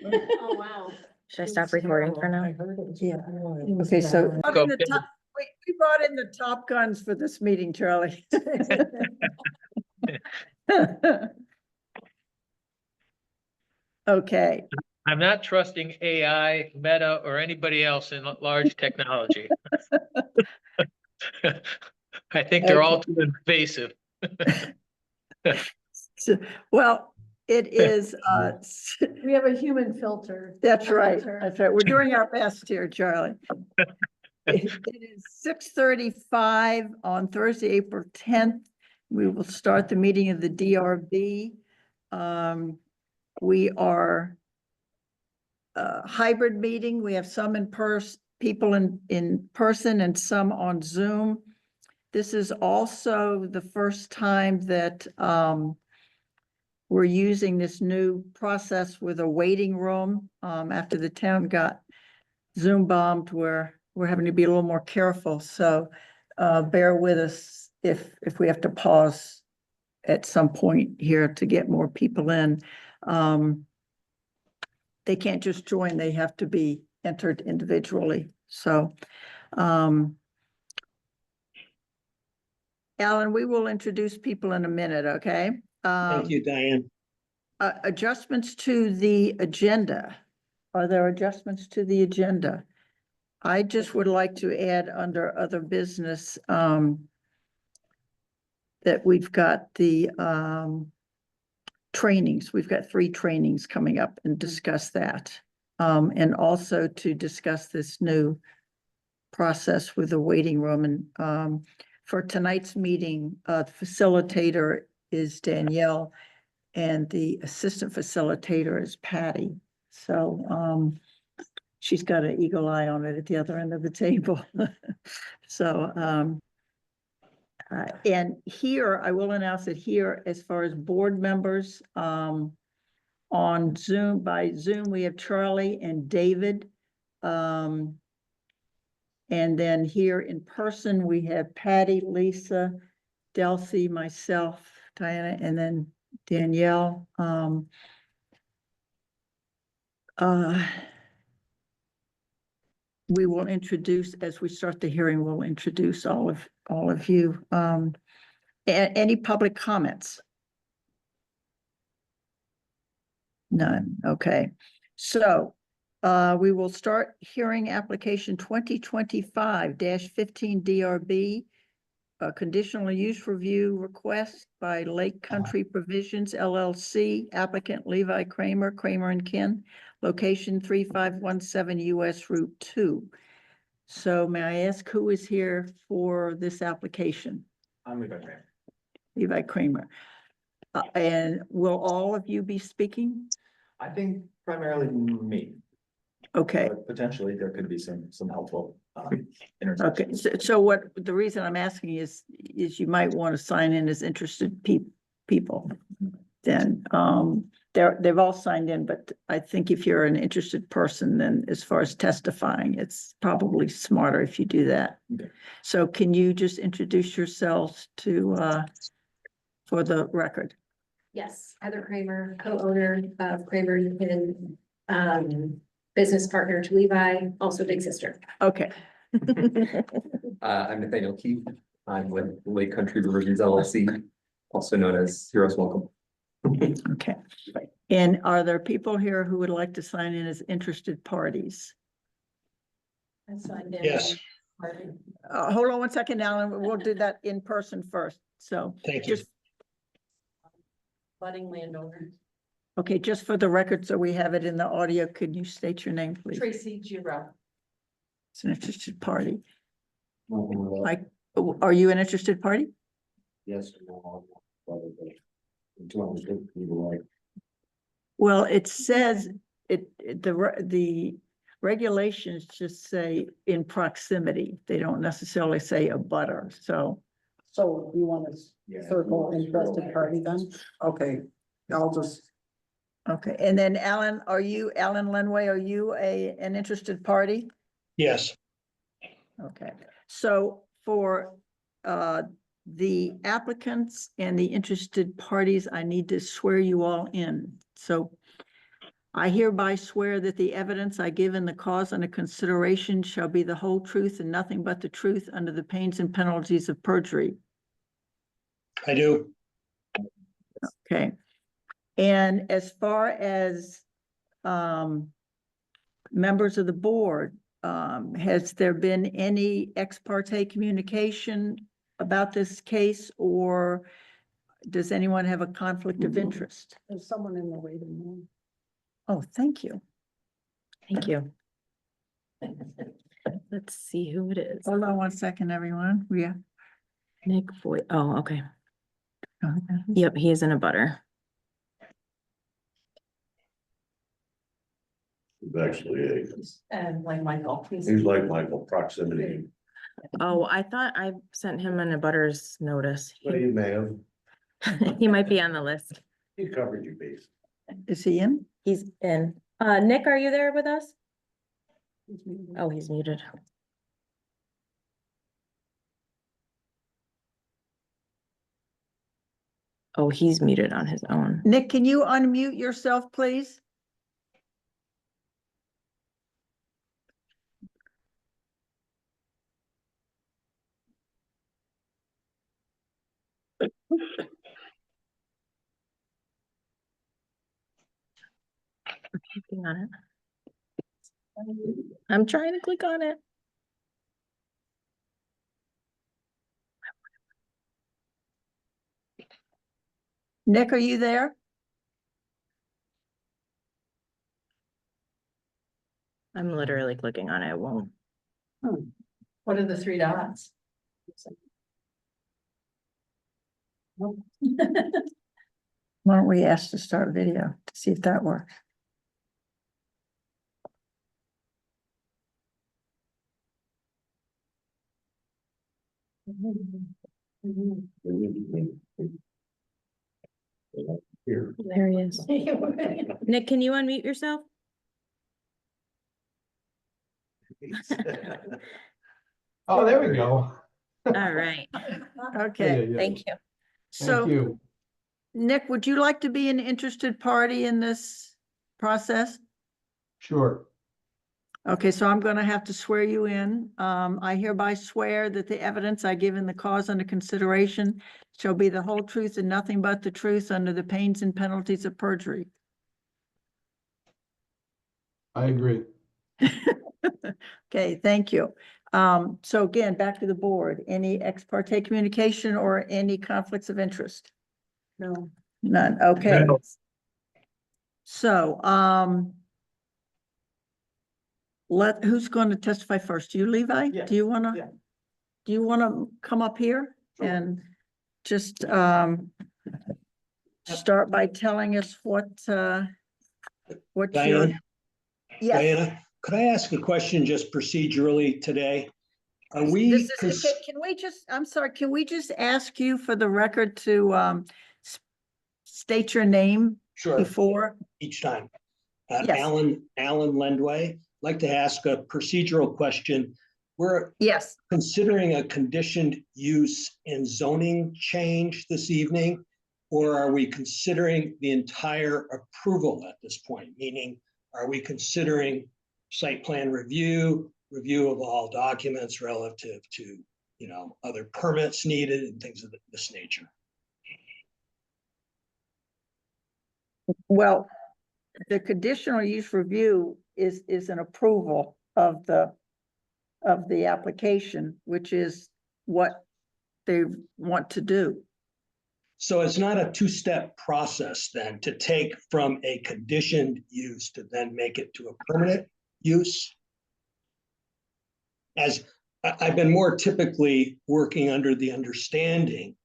Oh, wow. Should I stop recording for now? Yeah. Okay, so brought in the Okay. top- we brought in the top guns for this meeting, Charlie. Okay, I'm not trusting AI, Meta, or anybody else in large technology. I think they're all too invasive. so, well, it is, We have a human filter. that's right, Filter. that's right. We're doing our best here, Charlie. It is 6:35 on Thursday, April 10th. We will start the meeting of the DRB. We are a hybrid meeting. We have some people in person and some on Zoom. This is also the first time that we're using this new process with a waiting room. After the town got Zoom bombed, we're having to be a little more careful. So bear with us if we have to pause at some point here to get more people in. They can't just join, they have to be entered individually. So Alan, we will introduce people in a minute, okay? Thank you, Diane. Adjustments to the agenda. Are there adjustments to the agenda? I just would like to add under other business that we've got the trainings. We've got 3 trainings coming up and discuss that. And also to discuss this new process with the waiting room. And for tonight's meeting, the facilitator is Danielle and the assistant facilitator is Patty. So she's got an eagle eye on it at the other end of the table. So and here, I will announce it here, as far as board members, on Zoom, by Zoom, we have Charlie and David. And then here in person, we have Patty, Lisa, Delcy, myself, Diana, and then Danielle. We will introduce, as we start the hearing, we'll introduce all of you. Any public comments? None, okay. So we will start hearing application 2025-15 DRB, a conditional use review request by Lake Country Provisions LLC, applicant Levi Kramer, Kramer and Kin, location 3517 US Route 2. So may I ask who is here for this application? I'm Levi Kramer. Levi Kramer. And will all of you be speaking? I think primarily me, Okay, but potentially there could be some helpful okay. intersections. So what, the reason I'm asking is you might want to sign in as interested people. Then, they've all signed in, but I think if you're an interested person, then as far as testifying, it's probably smarter if you do that. Okay. So can you just introduce yourselves for the record? Yes, Heather Kramer, co-owner of Kramer and business partner to Levi, also big sister. Okay. I'm Nathaniel Keefe. I'm with Lake Country Provisions LLC, also known as Heroes Welcome. Okay. And are there people here who would like to sign in as interested parties? I signed in. Yes. Hold on one second, Alan. We'll do that in person first. So Thank you. just, Budding landowner. okay, just for the record, so we have it in the audio, could you state your name, please? Tracy Giro. It's an interested party. Like, are you an interested party? Yes. Well, it says the regulations just say in proximity. They don't necessarily say a butter, so. So you want to circle interested party then? Okay, I'll just, Okay, and then Alan, Alan Lenway, are you an interested party? Yes, Okay, so for the applicants and the interested parties, I need to swear you all in. So I hereby swear that the evidence I give in the cause under consideration shall be the whole truth and nothing but the truth under the pains and penalties of perjury. I do. Okay. And as far as members of the board, has there been any ex parte communication about this case, or does anyone have a conflict of interest? There's someone in the waiting room. Oh, thank you. Thank you. Let's see who it is. Hold on one second, everyone. Yeah. Nick Boy. Oh, okay. Yep, he is in a butter. He's actually, Like Michael. he's like Michael, proximity, Oh, I thought I sent him an abutters notice. but he may have, He might be on the list. he covered your base. Is he in? He's in. Nick, are you there with us? Oh, he's muted. Oh, he's muted on his own. Nick, can you unmute yourself, please? Clicking on it. I'm trying to click on it. Nick, are you there? I'm literally clicking on it. It won't. What are the three dots? Why don't we ask to start video to see if that works? Here. There he is. Nick, can you unmute yourself? Oh, there we go. All right. Okay, Yeah. Thank you. Thank so you. Nick, would you like to be an interested party in this process? Sure. Okay, so I'm going to have to swear you in. I hereby swear that the evidence I give in the cause under consideration shall be the whole truth and nothing but the truth under the pains and penalties of perjury. I agree. Okay, thank you. So again, back to the board. Any ex parte communication or any conflicts of interest? No. None, okay. No. So, who's going to testify first? You, Levi? Yeah, Do you want to? yeah. Do you want to come up here and just, start by telling us what your, Diane, yes. Diana, could I ask a question just procedurally today? Are we, This is, can we just, I'm sorry, can we just ask you for the record to, state your name sure, before? each time? Yes. Alan Lendway, I'd like to ask a procedural question. We're Yes. considering a conditioned use in zoning change this evening, or are we considering the entire approval at this point? Meaning, are we considering site plan review of all documents relative to, other permits needed and things of this nature? Well, the conditional use review is an approval of the application, which is what they want to do. So it's not a two-step process then to take from a conditioned use to then make it to a permanent use? As I've been more typically working under the understanding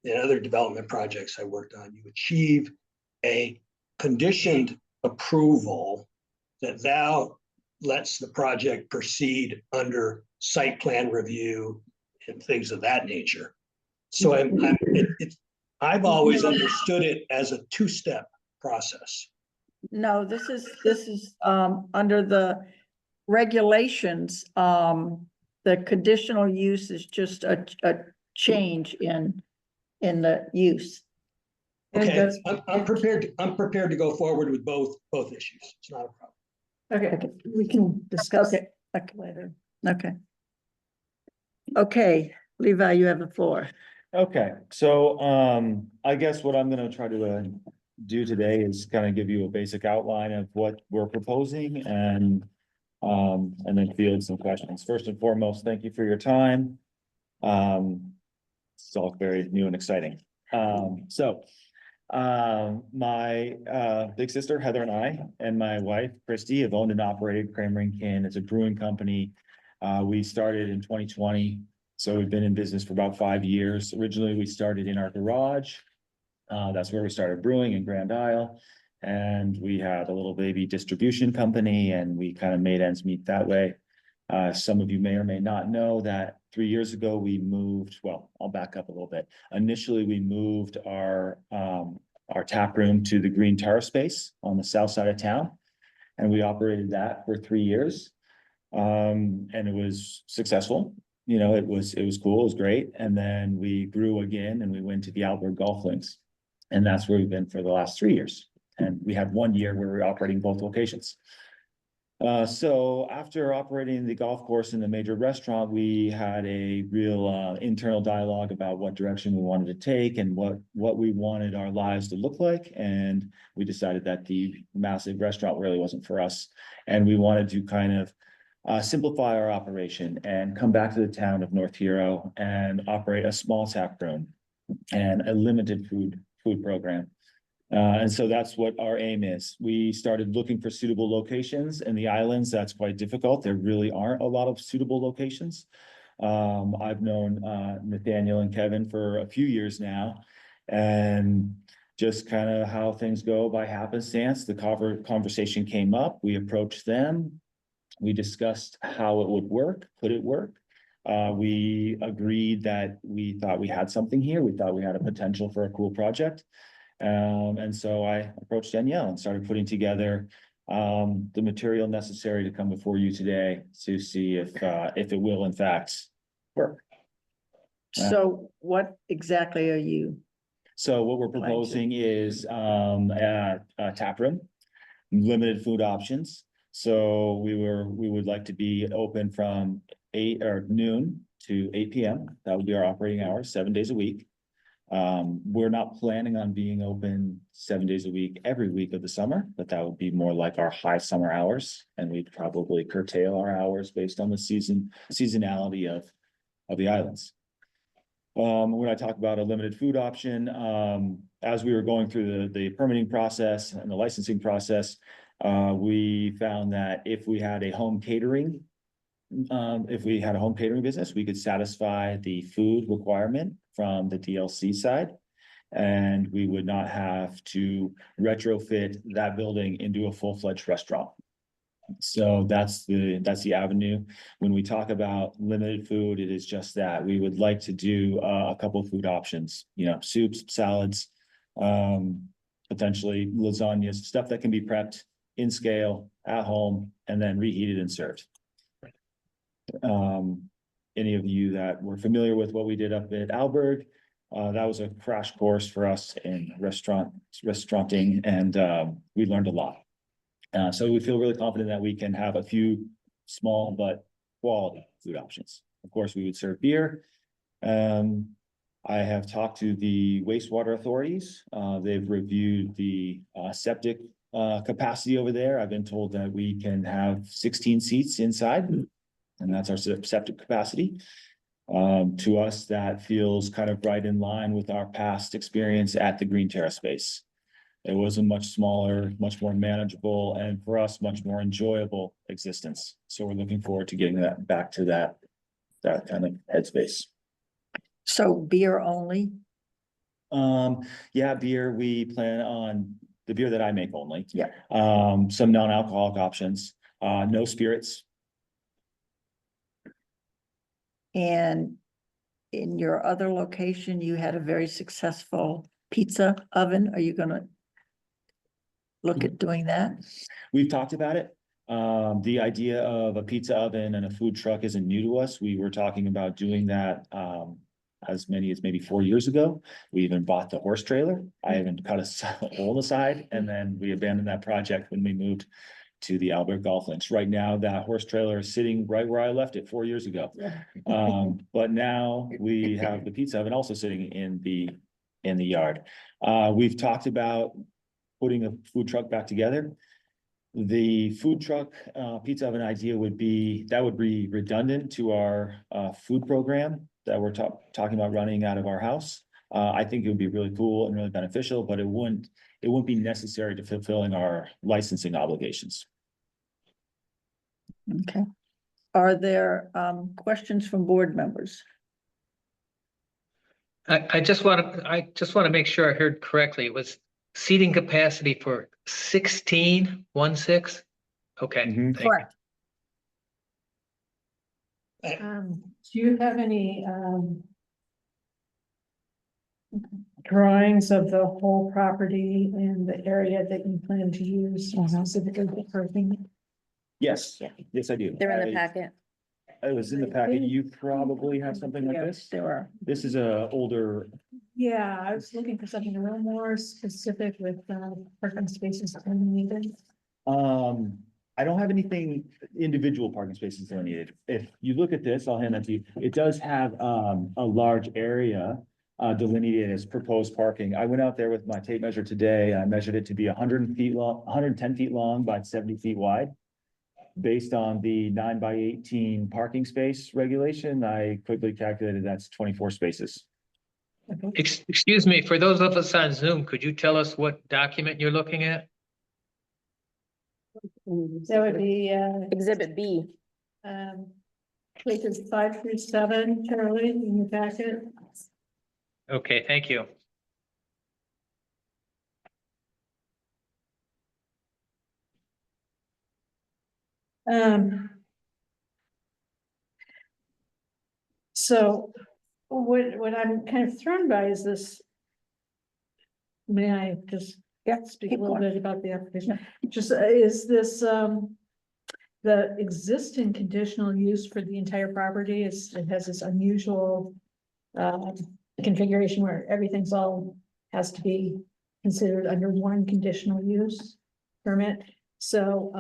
in other development projects I worked on, you achieve a conditioned approval that thou lets the project proceed under site plan review and things of that nature. So I've always understood it as a two-step process. No, this is under the regulations, the conditional use is just a change in the use. And Okay, does- I'm prepared to go forward with both issues. It's not a problem. Okay, We can discuss it later. Okay. Okay, Levi, you have the floor. Okay, so, I guess what I'm gonna try to, do today is kind of give you a basic outline of what we're proposing and then field some questions. First and foremost, thank you for your time. It's all very new and exciting. My big sister Heather and I and my wife Christy have owned and operated Kramer and Kin. It's a brewing company. We started in 2020, so we've been in business for about 5 years. Originally, we started in our garage. That's where we started brewing in Grand Isle. And we had a little baby distribution company and we kind of made ends meet that way. Some of you may or may not know that 3 years ago, we moved, well, I'll back up a little bit. Initially, we moved our tap room to the Green Terrace space on the south side of town. And we operated that for 3 years. And it was successful. You know, it was cool, it was great. And then we grew again and we went to the outdoor golf links. And that's where we've been for the last 3 years. And we had 1 year where we were operating both locations. So after operating the golf course in the major restaurant, we had a real internal dialogue about what direction we wanted to take and what we wanted our lives to look like. And we decided that the massive restaurant really wasn't for us. And we wanted to kind of simplify our operation and come back to the town of North Hero and operate a small tap room and a limited food program. And so that's what our aim is. We started looking for suitable locations in the islands. That's quite difficult. There really aren't a lot of suitable locations. I've known Nathaniel and Kevin for a few years now, and just kind of how things go by happenstance. The conversation came up. We approached them. We discussed how it would work. Could it work? We agreed that we thought we had something here. We thought we had a potential for a cool project. And so I approached Danielle and started putting together the material necessary to come before you today to see if it will in fact work. So what exactly are you? So what we're proposing is a tap room, limited food options. So we would like to be open from noon to 8 p.m. That would be our operating hours, 7 days a week. We're not planning on being open 7 days a week every week of the summer, but that would be more like our high summer hours. And we'd probably curtail our hours based on the seasonality of the islands. When I talk about a limited food option, as we were going through the permitting process and the licensing process, we found that if we had a home catering business, we could satisfy the food requirement from the DLC side. And we would not have to retrofit that building into a full-fledged restaurant. So that's the avenue. When we talk about limited food, it is just that we would like to do a couple of food options, you know, soups, salads, potentially lasagnas, stuff that can be prepped in scale at home and then reheated and served. Any of you that were familiar with what we did up at Alberg, that was a crash course for us in restauranting, and we learned a lot. So we feel really confident that we can have a few small but quality food options. Of course, we would serve beer. I have talked to the wastewater authorities. They've reviewed the septic capacity over there. I've been told that we can have 16 seats inside, and that's our septic capacity. To us, that feels kind of right in line with our past experience at the Green Terrace space. It was a much smaller, much more manageable, and for us, much more enjoyable existence. So we're looking forward to getting that back to that kind of headspace. So beer only? Yeah, beer, we plan on the beer that I make only. Yeah. Some non-alcoholic options, no spirits. And in your other location, you had a very successful pizza oven. Are you gonna look at doing that? We've talked about it. The idea of a pizza oven and a food truck isn't new to us. We were talking about doing that as many as maybe 4 years ago. We even bought the horse trailer. I even cut a hole aside, and then we abandoned that project when we moved to the Albert Golf Links. Right now, that horse trailer is sitting right where I left it 4 years ago. But now we have the pizza oven also sitting in the yard. We've talked about putting a food truck back together. The food truck, pizza oven idea would be redundant to our, food program that we're talking about running out of our house. I think it would be really cool and really beneficial, but it wouldn't be necessary to fulfilling our licensing obligations. Okay. Are there questions from board members? I just want to make sure I heard correctly. It was seating capacity for 16. Okay. Mhm. Thank you. Correct. Do you have any, drawings of the whole property and the area that you plan to use specifically for parking? Yes, Yeah. yes, I do. They're in the packet. It was in the packet. You probably have something like this. There are. This is a older, Yeah, I was looking for something a little more specific with, parking spaces needed. I don't have anything individual parking spaces delineated. If you look at this, I'll hand that to you. It does have a large area delineated as proposed parking. I went out there with my tape measure today. I measured it to be 110 feet long by 70 feet wide. Based on the 9x18 parking space regulation, I quickly calculated that's 24 spaces. Excuse me, for those of us on Zoom, could you tell us what document you're looking at? That would be, Exhibit B. pages 5 through 7, Charlie, in your packet. Okay, thank you. So what I'm kind of thrown by is this. May I just speak a keep little going. bit about the application? Just is this, the existing conditional use for the entire property it has this unusual configuration where everything's all has to be considered under one conditional use permit. So,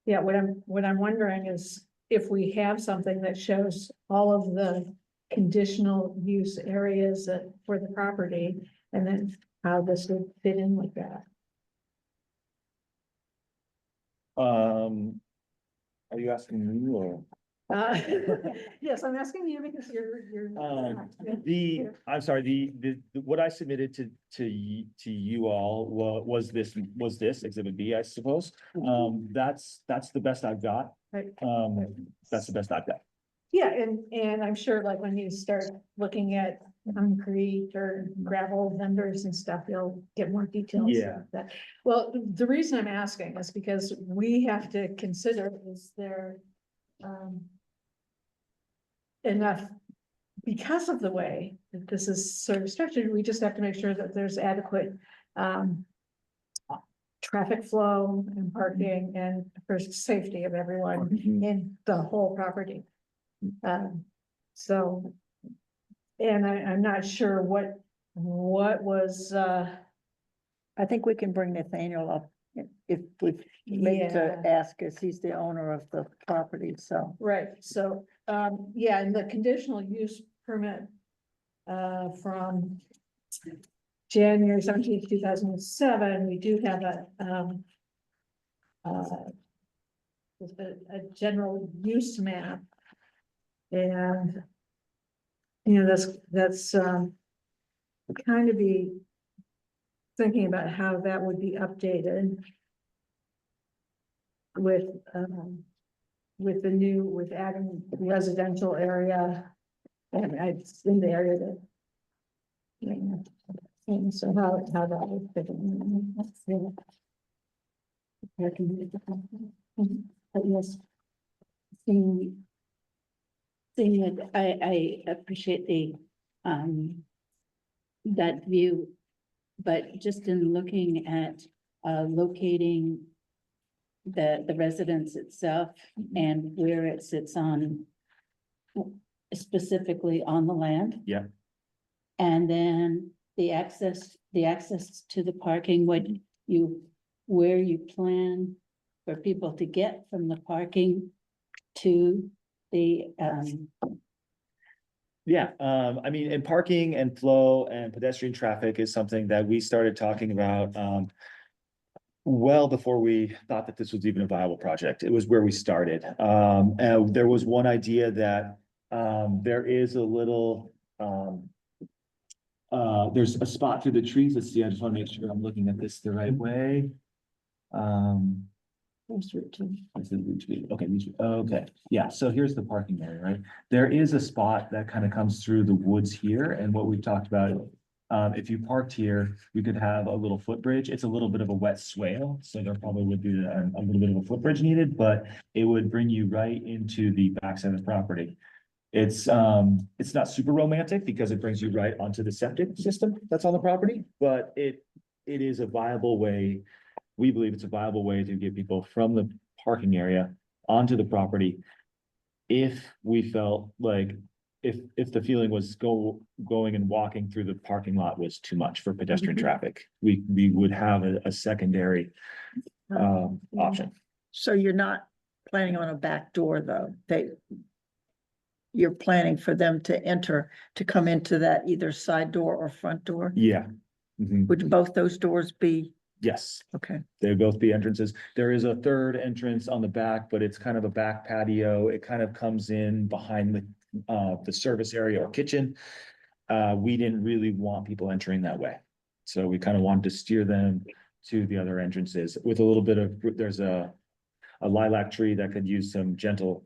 yeah, what I'm wondering is if we have something that shows all of the conditional use areas for the property, and then how this would fit in with that. Are you asking me or? Yes, I'm asking you because you're. I'm sorry, what I submitted to you all was this exhibit B, I suppose. That's the best I've got. Right. That's the best I've got. Yeah, and I'm sure like when you start looking at concrete or gravel vendors and stuff, you'll get more details. Yeah. of that. Well, the reason I'm asking is because we have to consider, is there enough, because of the way that this is sort of structured, we just have to make sure that there's adequate traffic flow and parking and first safety of everyone in the whole property. So, and I'm not sure what was, I think we can bring Nathaniel up if we make to Yeah. ask, as he's the owner of the property, so. right, so, yeah, and the conditional use permit from January 17th, 2007, we do have a general use map. And, you know, that's kind of be thinking about how that would be updated with with adding residential area. And it's in the area that, you know, and so how that would fit in. But yes. Seeing it, I appreciate the, that view, but just in looking at, locating the residence itself and where it sits on specifically on the land. Yeah. And then the access to the parking, where you plan for people to get from the parking to the, Yeah, I mean, and parking and flow and pedestrian traffic is something that we started talking about, well before we thought that this was even a viable project. It was where we started. And there was one idea that, there is a little, there's a spot through the trees. Let's see, I just want to make sure I'm looking at this the right way. Where's Route 2? This is Route 2. Okay, okay, yeah, so here's the parking area, right? There is a spot that kind of comes through the woods here, and what we've talked about, if you parked here, we could have a little footbridge. It's a little bit of a wet swale, so there probably would be a little bit of a footbridge needed, but it would bring you right into the backside of the property. It's not super romantic because it brings you right onto the septic system that's on the property, but it is a viable way. We believe it's a viable way to get people from the parking area onto the property. If we felt like, if the feeling was going and walking through the parking lot was too much for pedestrian traffic, we would have a secondary option. So you're not planning on a back door, though? You're planning for them to come into that either side door or front door? Yeah. Mhm. Would both those doors be, Yes, okay, they would both be entrances. There is a third entrance on the back, but it's kind of a back patio. It kind of comes in behind the service area or kitchen. We didn't really want people entering that way. So we kind of wanted to steer them to the other entrances with a little bit of, there's a lilac tree that could use some gentle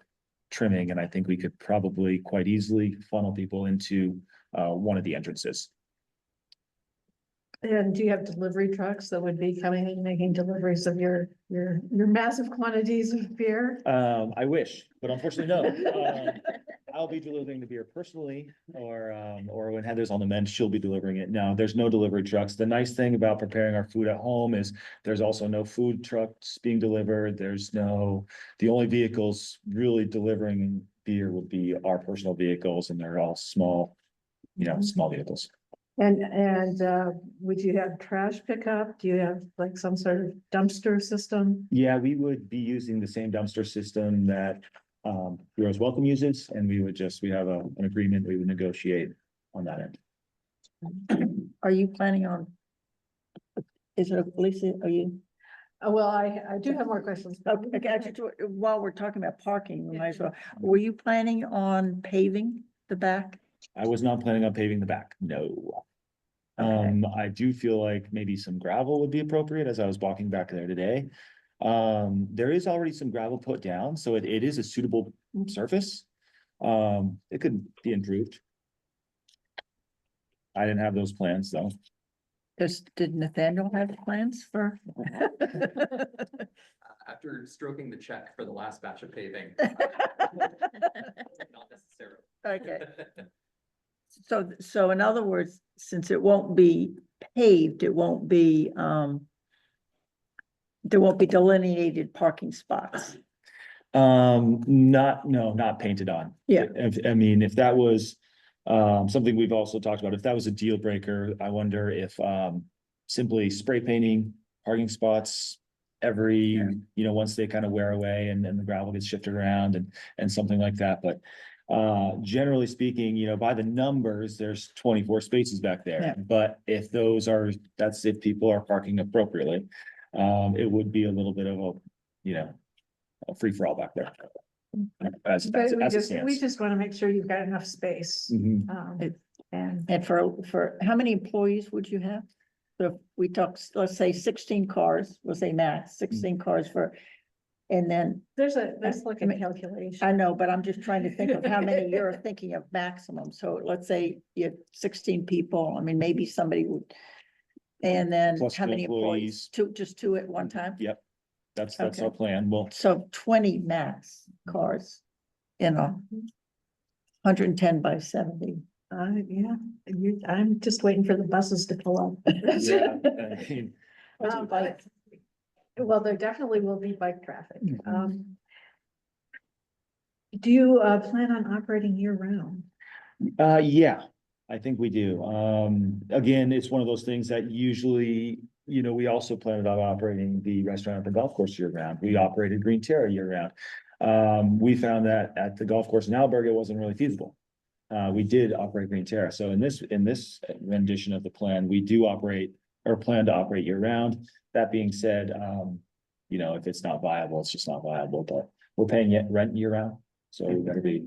trimming, and I think we could probably quite easily funnel people into one of the entrances. And do you have delivery trucks that would be coming and making deliveries of your massive quantities of beer? I wish, but unfortunately, no. I'll be delivering the beer personally, or when Heather's on the mend, she'll be delivering it. No, there's no delivery trucks. The nice thing about preparing our food at home is there's also no food trucks being delivered. The only vehicles really delivering beer would be our personal vehicles, and they're all small, small vehicles. And would you have trash pickup? Do you have like some sort of dumpster system? Yeah, we would be using the same dumpster system that Heroes Welcome uses, and we have an agreement we would negotiate on that end. are you planning on? Is it, Lisa, are you? Well, I do have more questions. Okay, while we're talking about parking, we might as well, were you planning on paving the back? I was not planning on paving the back, no. Okay. I do feel like maybe some gravel would be appropriate as I was walking back there today. There is already some gravel put down, so it is a suitable surface. It could be improved. I didn't have those plans though. Did Nathaniel have plans for? After stroking the check for the last batch of paving. Not necessarily. Okay. So in other words, since it won't be paved, it won't be, there won't be delineated parking spots. Not painted on. Yeah. If that was something we've also talked about, if that was a deal breaker, I wonder if simply spray painting parking spots every, once they kind of wear away and the gravel gets shifted around and something like that. But generally speaking, by the numbers, there's 24 spaces back there. Yeah. But if that's if people are parking appropriately, it would be a little bit of a free for all back there. As But it we stands. just want to make sure you've got enough space. Mhm. And for how many employees would you have? So if we talk, let's say 16 cars, we'll say max, 16 cars and then, Let's look at calculation. I know, but I'm just trying to think of how many you're thinking of maximum. So let's say you have 16 people, maybe somebody would. And then Plus how two many employees? Just two at one time? Yep, that's Okay. our plan. Well, So 20 max cars, 110 by 70. Yeah, I'm just waiting for the buses to pull up. yeah, I mean, Well, there definitely will be bike traffic. Do you plan on operating year round? Yeah, I think we do. Again, it's one of those things that usually, we also planned on operating the restaurant at the golf course year round. We operated Green Terra year round. We found that at the golf course in Alberg, it wasn't really feasible. We did operate Green Terra. So in this rendition of the plan, we do operate or plan to operate year round. That being said, if it's not viable, it's just not viable, but we're paying rent year round. So we better be,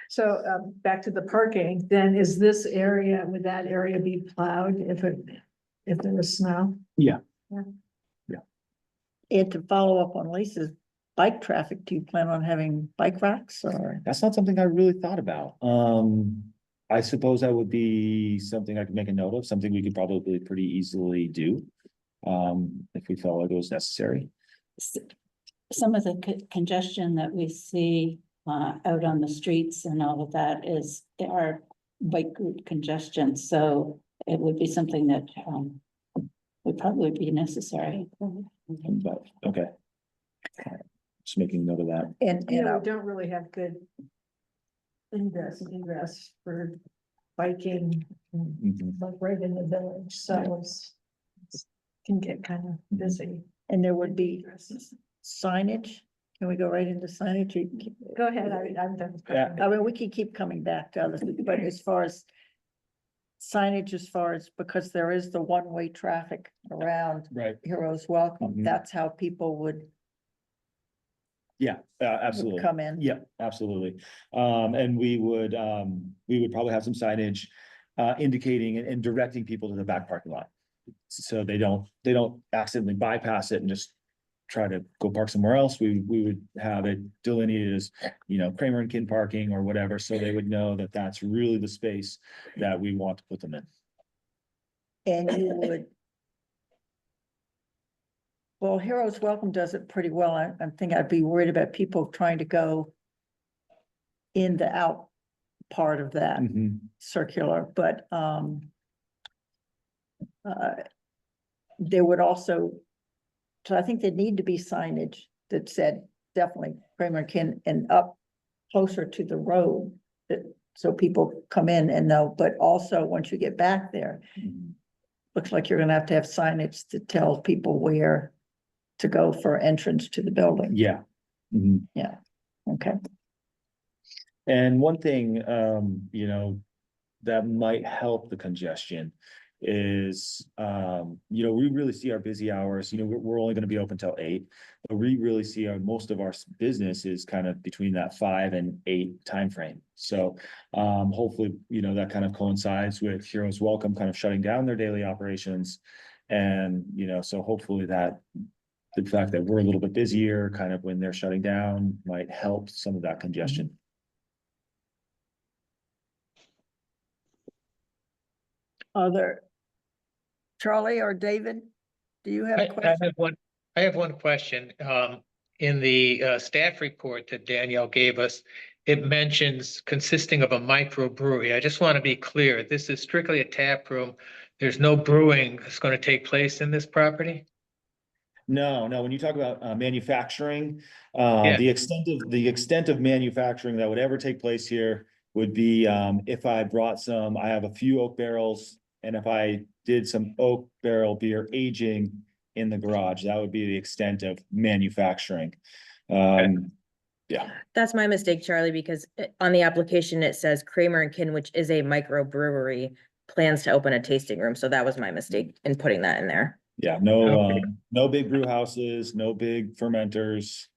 So back to the parking, then is this area, would that area be plowed if there was snow? Yeah. And to follow up on Lisa's bike traffic, do you plan on having bike racks or? That's not something I really thought about. I suppose that would be something I could make a note of, something we could probably pretty easily do. If we felt like it was necessary. Some of the congestion that we see out on the streets and all of that is, there are bike route congestion, so it would be something that would probably be necessary. But, okay. Just making a note of that. And, We don't really have good ingress and egress for biking, Mhm. like right in the village, so it's can get kind of busy. and there would be signage. Can we go right into signage? Go ahead, I'm done. Yeah. I mean, we can keep coming back to others, but as far as signage, because there is the one-way traffic around Right. Heroes Welcome, Mhm. that's how people would Yeah, absolutely. come in. Yeah, absolutely. And we would probably have some signage indicating and directing people to the back parking lot. So they don't accidentally bypass it and just try to go park somewhere else. We would have it delineated as, Kramer and Kin parking or whatever, so they would know that that's really the space that we want to put them in. And you would. Well, Heroes Welcome does it pretty well. I'm thinking I'd be worried about people trying to go in the out part of that Mhm. circular, but, there would also, so I think there need to be signage that said definitely Kramer Kin and up closer to the road. So people come in and know, but also once you get back there, looks like you're gonna have to have signage to tell people where to go for entrance to the building. Yeah. Mhm. Okay. And one thing, that might help the congestion is, we really see our busy hours, we're only gonna be open till 8. But we really see most of our business is kind of between that 5 and 8 timeframe. So, hopefully, that kind of coincides with Heroes Welcome kind of shutting down their daily operations. And, so hopefully that the fact that we're a little bit busier, kind of when they're shutting down, might help some of that congestion. Charlie or David, do you have a I question? have one question. In the staff report that Danielle gave us, it mentions consisting of a microbrewery. I just want to be clear, this is strictly a tap room. There's no brewing that's going to take place in this property? No, when you talk about manufacturing, Yeah. the extent of manufacturing that would ever take place here would be, if I have a few oak barrels, and if I did some oak barrel beer aging in the garage, that would be the extent of manufacturing. Yeah. That's my mistake, Charlie, because on the application, it says Kramer and Kin, which is a microbrewery, plans to open a tasting room. So that was my mistake in putting that in there. Yeah, Okay. no big brew houses, no big fermenters,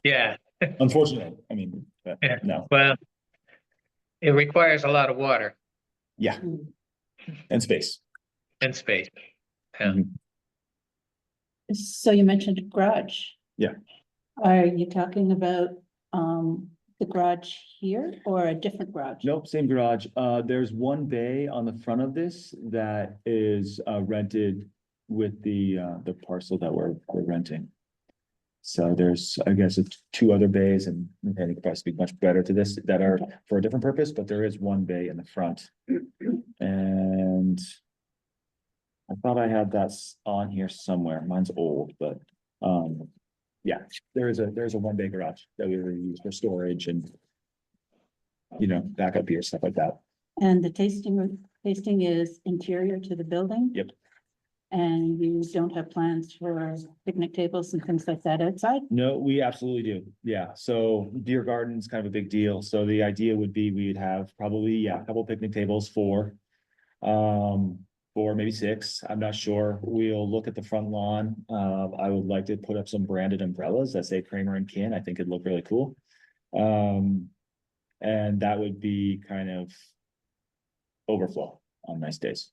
Yeah, unfortunately, I mean, but Yeah. no, well, it requires a lot of water yeah. And space. and space. Yeah. Mhm. So you mentioned a garage. Yeah. Are you talking about the garage here or a different garage? Nope, same garage. There's one bay on the front of this that is rented with the parcel that we're renting. So there's, I guess, it's 2 other bays, and it could probably speak much better to this, that are for a different purpose, but there is one bay in the front. And I thought I had that on here somewhere. Mine's old, but Yeah, there's a one bay garage that we use for storage and, you know, backup gear, stuff like that. And the tasting is interior to the building? Yep. And you don't have plans for picnic tables and things like that outside? No, we absolutely do. Yeah, so beer garden's kind of a big deal. So the idea would be we'd have probably, yeah, a couple picnic tables for maybe 6. I'm not sure. We'll look at the front lawn. I would like to put up some branded umbrellas that say Kramer and Kin. I think it'd look really cool. And that would be kind of overflow on nice days.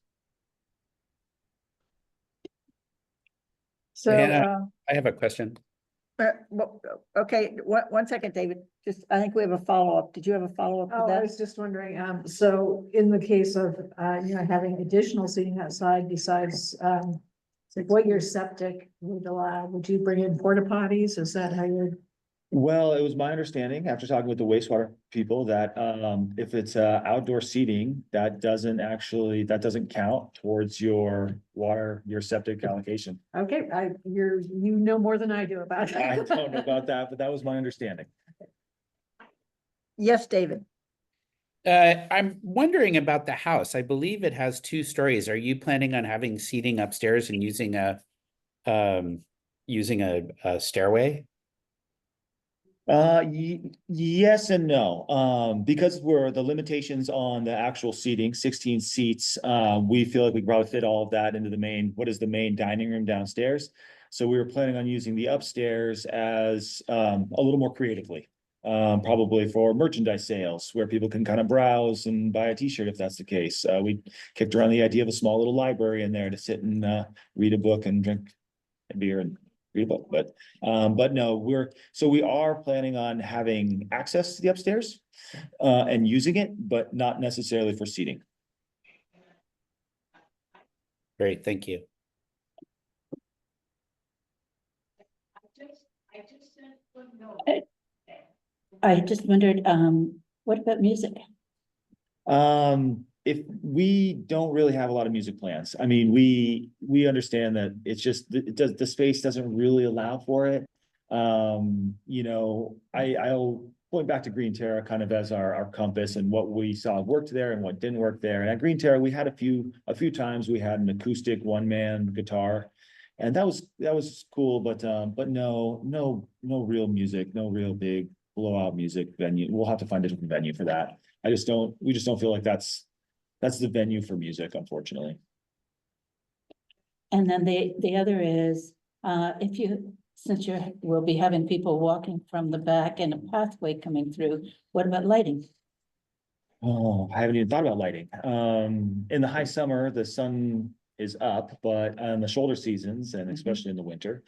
So, I have a question. okay, one second, David, just, I think we have a follow-up. Did you have a follow-up Oh, to I that? was just wondering, so in the case of, having additional seating outside besides, what your septic would allow, would you bring in porta potties? Is that how you're? Well, it was my understanding after talking with the wastewater people that if it's outdoor seating, that doesn't count towards your water, your septic allocation. Okay, you know more than I do about I that. don't know about that, but that was my understanding. Yes, David. I'm wondering about the house. I believe it has 2 stories. Are you planning on having seating upstairs and using a stairway? Yes and no. Because we're the limitations on the actual seating, 16 seats, we feel like we can probably fit all of that into the main dining room downstairs. So we were planning on using the upstairs as a little more creatively. Probably for merchandise sales where people can kind of browse and buy a t-shirt if that's the case. We kicked around the idea of a small little library in there to sit and read a book and drink a beer and read a book. But no, we are planning on having access to the upstairs and using it, but not necessarily for seating. Great, thank you. I just wondered, what about music? If we don't really have a lot of music plans, I mean, we understand that it's just, the space doesn't really allow for it. You know, I'll point back to Green Terra kind of as our compass and what we saw worked there and what didn't work there. And at Green Terra, we had a few times we had an acoustic 1-man guitar, and that was cool, but no real music, no real big blowout music venue. We'll have to find a different venue for that. We just don't feel like that's the venue for music, And then the other is, since we'll be having people walking from the back and a pathway coming through, what about lighting? Oh, I haven't even thought about lighting. In the high summer, the sun is up, but on the shoulder seasons and especially in the winter,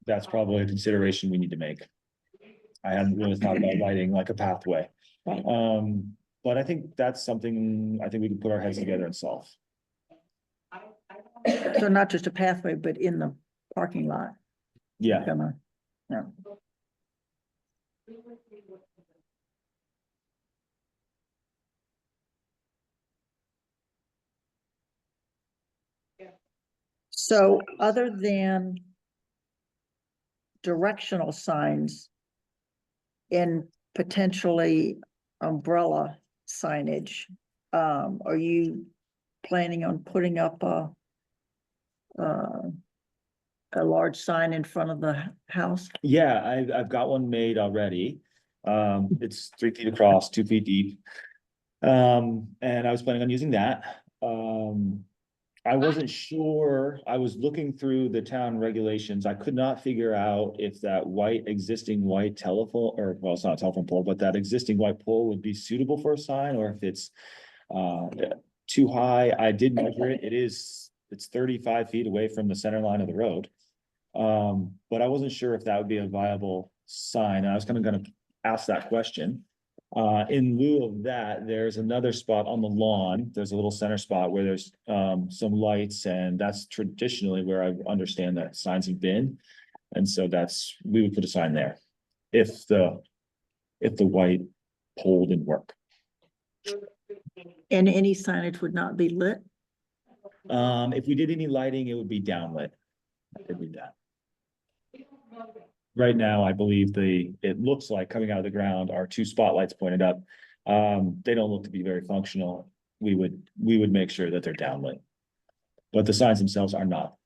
that's probably a consideration we need to make. I hadn't really thought about lighting like a pathway. Right. But I think that's something I think we can put our heads together and solve. So not just a pathway, but in the parking lot. Yeah. Yeah. So other than directional signs and potentially umbrella signage, are you planning on putting up a large sign in front of the house? Yeah, I've got one made already. It's 3 feet across, 2 feet deep. And I was planning on using that. I wasn't sure. I was looking through the town regulations. I could not figure out if that existing white telephone, or well, it's not a telephone pole, but that existing white pole would be suitable for a sign, or if it's too high. I did measure it. It's 35 feet away from the center line of the road. But I wasn't sure if that would be a viable sign. I was kind of going to ask that question. In lieu of that, there's another spot on the lawn. There's a little center spot where there's some lights, and that's traditionally where I understand that signs have been. And so we would put a sign there if the white pole didn't work. And any signage would not be lit? If we did any lighting, it would be downlit. I did read that. Right now, I believe it looks like coming out of the ground are two spotlights pointed up. They don't look to be very functional. We would make sure that they're downlit. But the signs themselves they're not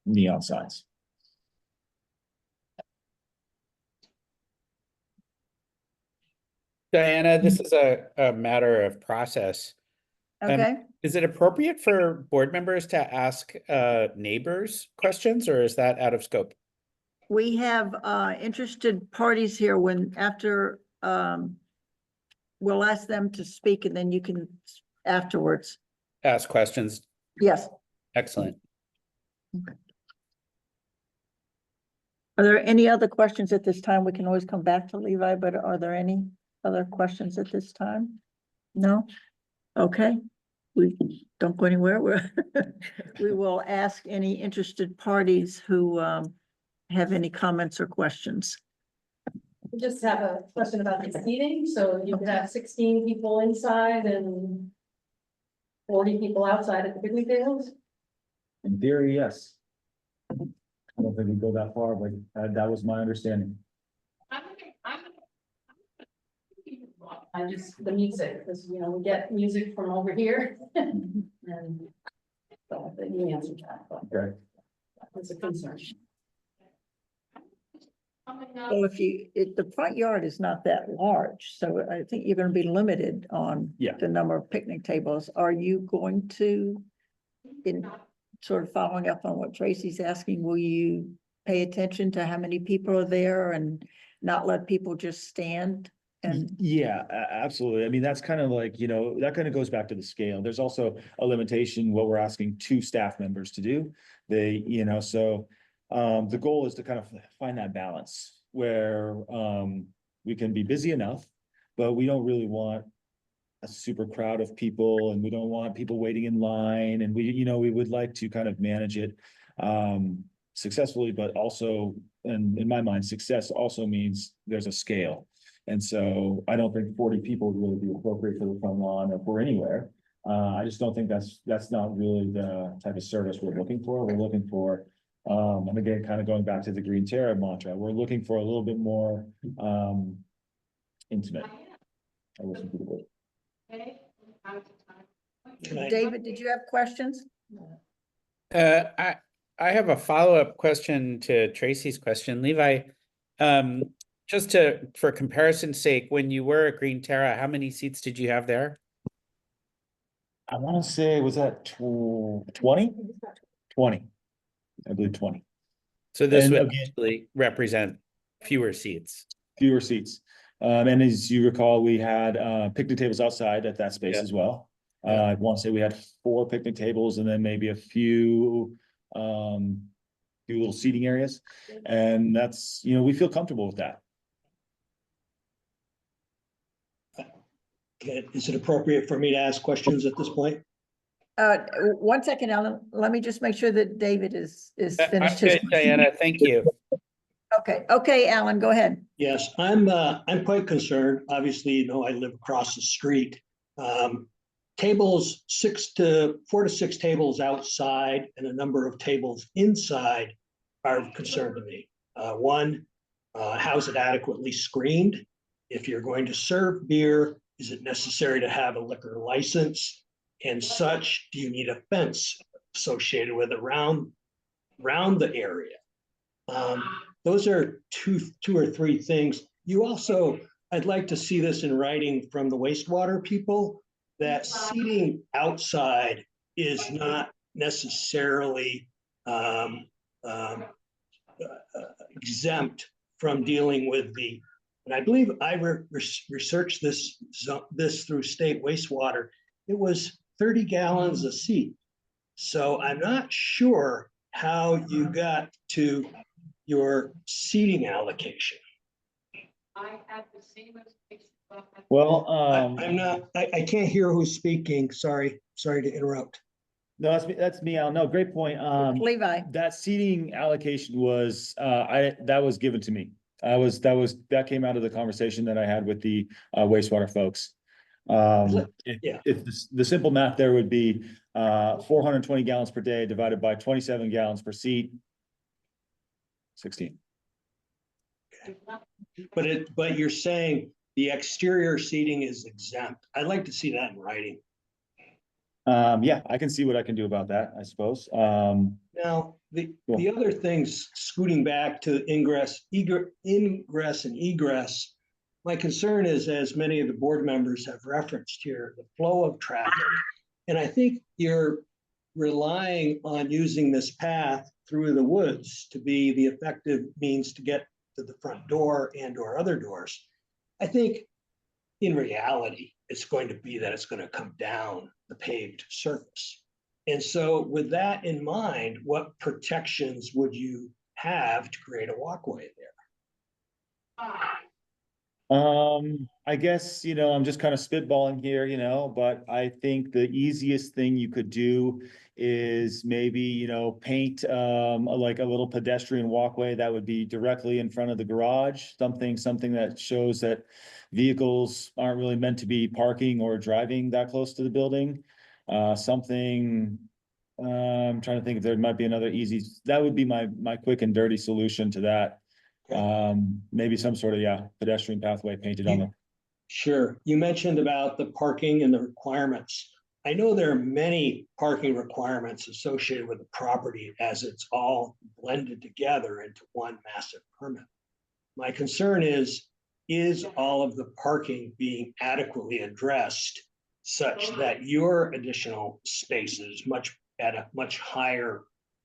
neon signs. Diana, this is a matter of process. Okay, Is it appropriate for board members to ask neighbors questions, or is that out of scope? we have interested parties here after we'll ask them to speak and then you can afterwards. Ask questions. Yes. Excellent. Are there any other questions at this time? We can always come back to Levi, but are there any other questions at this time? No? Okay, we don't go anywhere. We will ask any interested parties who have any comments or questions. We just have a question about the seating, so you could have 16 people inside and 40 people outside at the picnic tables? In theory, yes. I don't think we go that far, but that was my understanding. The music, because, you know, we get music from over here. And so you answered that, but Okay. that's a concern. Well, the front yard is not that large, so I think you're gonna be limited on Yeah. the number of picnic tables. Are you going to, in sort of following up on what Tracy's asking, will you pay attention to how many people are there and not let people just stand? And Yeah, absolutely. I mean, that's kind of like, that kind of goes back to the scale. There's also a limitation, what we're asking two staff members to do. The goal is to kind of find that balance where we can be busy enough, but we don't really want a super crowd of people and we don't want people waiting in line. And we would like to kind of manage it successfully, but also, and in my mind, success also means there's a scale. And so I don't think 40 people would really be appropriate for the front lawn or for anywhere. I just don't think that's not really the type of service we're looking for. We're looking for, and again, kind of going back to the Green Terra mantra, we're looking for a little bit more intimate. I listen to the word. David, did you have questions? I have a follow-up question to Tracy's question. Levi, just for comparison's sake, when you were at Green Terra, how many seats did you have there? I want to say, was that 20? 20. I believe 20. So this And would again, actually represent fewer seats. fewer seats. And as you recall, we had picnic tables outside at that space Yeah. as well. Yeah. I want to say we had 4 picnic tables and then maybe a few little seating areas. And that's, we feel comfortable with that. Okay, is it appropriate for me to ask questions at this point? 1 second, Ellen. Let me just make sure that David is finished his. Okay, Diana, thank you. Okay, Alan, go ahead. Yes, I'm quite concerned. Obviously, I live across the street. Tables, 4 to 6 tables outside and a number of tables inside are of concern to me. One, how's it adequately screened? If you're going to serve beer, is it necessary to have a liquor license and such? Do you need a fence associated with it around the area? Those are two or three things. I'd like to see this in writing from the wastewater people, that seating outside is not necessarily exempt from dealing with and I believe I researched this through state wastewater. It was 30 gallons a seat. So I'm not sure how you got to your seating allocation. Well, I can't hear who's speaking. Sorry to interrupt. no, that's me, Al. No, great point. Levi. That seating allocation was, that was given to me. That came out of the conversation that I had with the wastewater folks. Yeah. If the simple math there would be, 420 gallons per day divided by 27 gallons per seat. 16. But you're saying the exterior seating is exempt. I'd like to see that in writing. Yeah, I can see what I can do about that, I suppose. Now, the Cool. other things, scooting back to ingress and egress, my concern is, as many of the board members have referenced here, the flow of traffic. And I think you're relying on using this path through the woods to be the effective means to get to the front door and or other doors. I think in reality, it's going to be that it's going to come down the paved surface. And so with that in mind, what protections would you have to create a walkway there? I guess, I'm just kind of spitballing here, but I think the easiest thing you could do is maybe, paint, like a little pedestrian walkway that would be directly in front of the garage, something that shows that vehicles aren't really meant to be parking or driving that close to the building. I'm trying to think if there might be another that would be my quick and dirty solution to that. Maybe some sort of, pedestrian pathway painted on the. Sure. You mentioned about the parking and the requirements. I know there are many parking requirements associated with the property as it's all blended together into one massive permit. My concern is all of the parking being adequately addressed such that your additional spaces at a much higher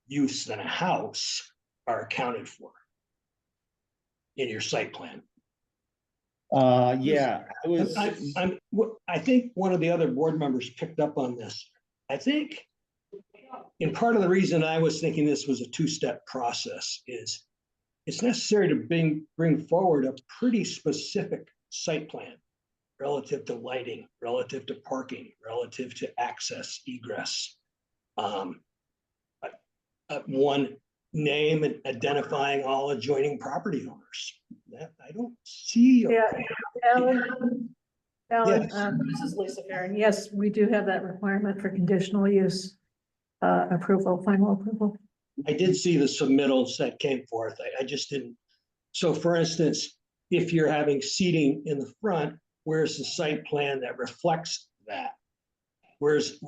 use than a house are accounted for in your site plan? Yeah, I think one of the other board members picked up on this. I think, and part of the reason I was thinking this was a two-step process is it's necessary to bring forward a pretty specific site plan relative to lighting, relative to parking, relative to access, egress. One name and identifying all adjoining property owners. That I don't see. Yeah, Alan, Yes. this is Lisa Farron. Yes, we do have that requirement for conditional use approval, final approval. I did see the submittals that came forth. I just didn't. So for instance, if you're having seating in the front, where's the site plan that reflects that? Where's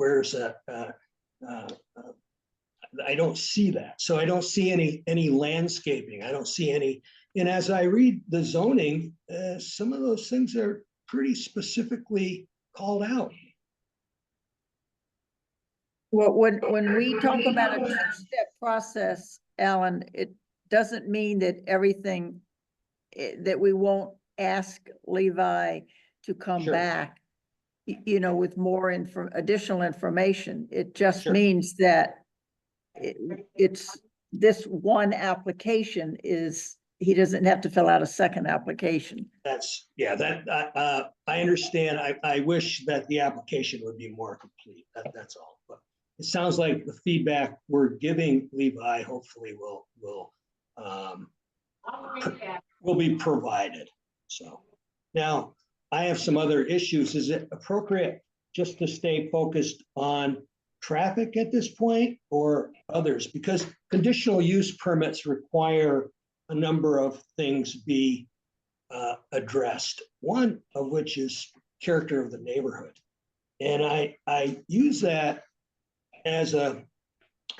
I don't see that. So I don't see any landscaping. I don't see any. And as I read the zoning, some of those things are pretty specifically called out. Well, when we talk about a two-step process, Alan, it doesn't mean that everything, that we won't ask Levi to come Sure. back, with more additional information. It just Sure. means that it's this one application he doesn't have to fill out a second application. I understand. I wish that the application would be more complete. That's all. But it sounds like the feedback we're giving Levi hopefully will be provided. So now I have some other issues. Is it appropriate just to stay focused on traffic at this point or others? Because conditional use permits require a number of things be addressed, one of which is character of the neighborhood. And I use that as a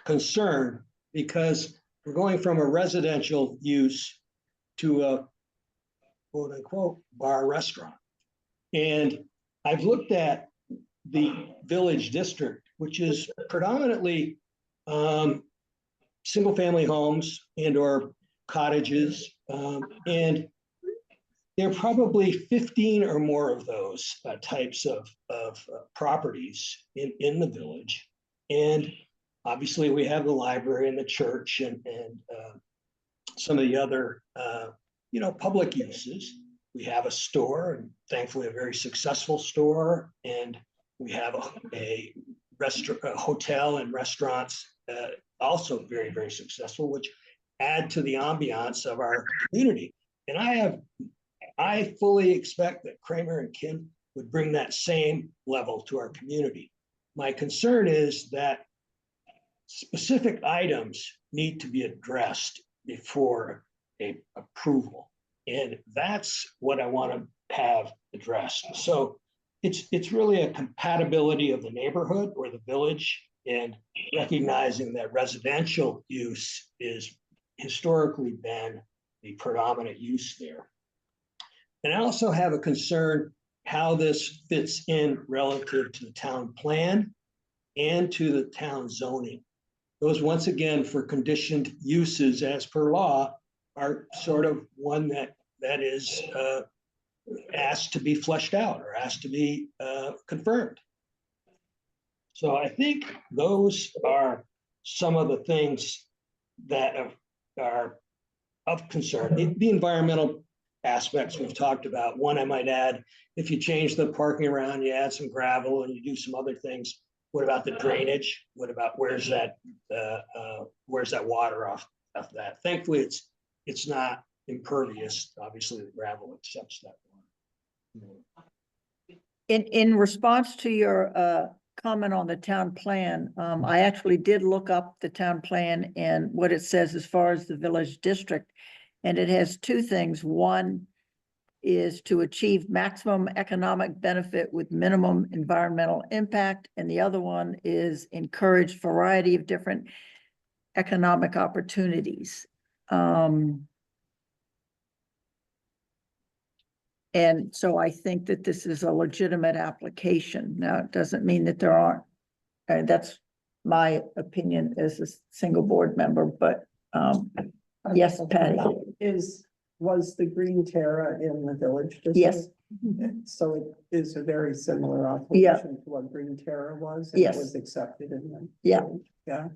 concern because we're going from a residential use to a quote unquote bar restaurant. And I've looked at the village district, which is predominantly single family homes and or cottages. And there are probably 15 or more of those types of properties in the village. And obviously we have the library and the church and some of the other, public uses. We have a store, and thankfully a very successful store. And we have a restaurant, a hotel and restaurants, also very, very successful, which add to the ambiance of our community. And I fully expect that Kramer and Kim would bring that same level to our community. My concern is that specific items need to be addressed before a approval. And that's what I want to have addressed. So it's really a compatibility of the neighborhood or the village, and recognizing that residential use is historically been the predominant use there. And I also have a concern how this fits in relative to the town plan and to the town zoning. Those, once again, for conditioned uses as per law, are sort of one that is asked to be fleshed out or asked to be confirmed. So I think those are some of the things that are of concern. The environmental aspects we've talked about. One, I might add, if you change the parking around, you add some gravel and you do some other things, what about the drainage? What about where's that water off of that? Thankfully, it's not impervious. Obviously, the gravel accepts that water. In response to your comment on the town plan, I actually did look up the town plan and what it says as far as the village district. And it has two things. One is to achieve maximum economic benefit with minimum environmental impact. And the other one is encourage variety of different economic opportunities. And so I think that this is a legitimate application. Now, it doesn't mean that there aren't, that's my opinion as a single board member, but yes, Patty. Was the Green Terra in the village district? Yes. So it is a very similar Yeah. operation to what Green Terra was. And Yes. It was accepted in the. Yeah. Yeah.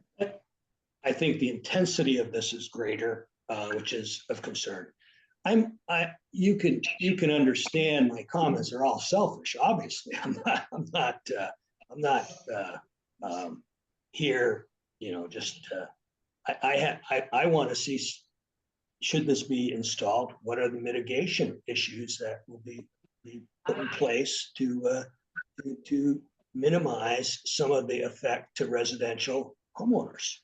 I think the intensity of this is greater, which is of concern. You can understand my comments are all selfish. Obviously, I'm not here, just I want to see, should this be installed? What are the mitigation issues that will be put in place to minimize some of the effect to residential homeowners?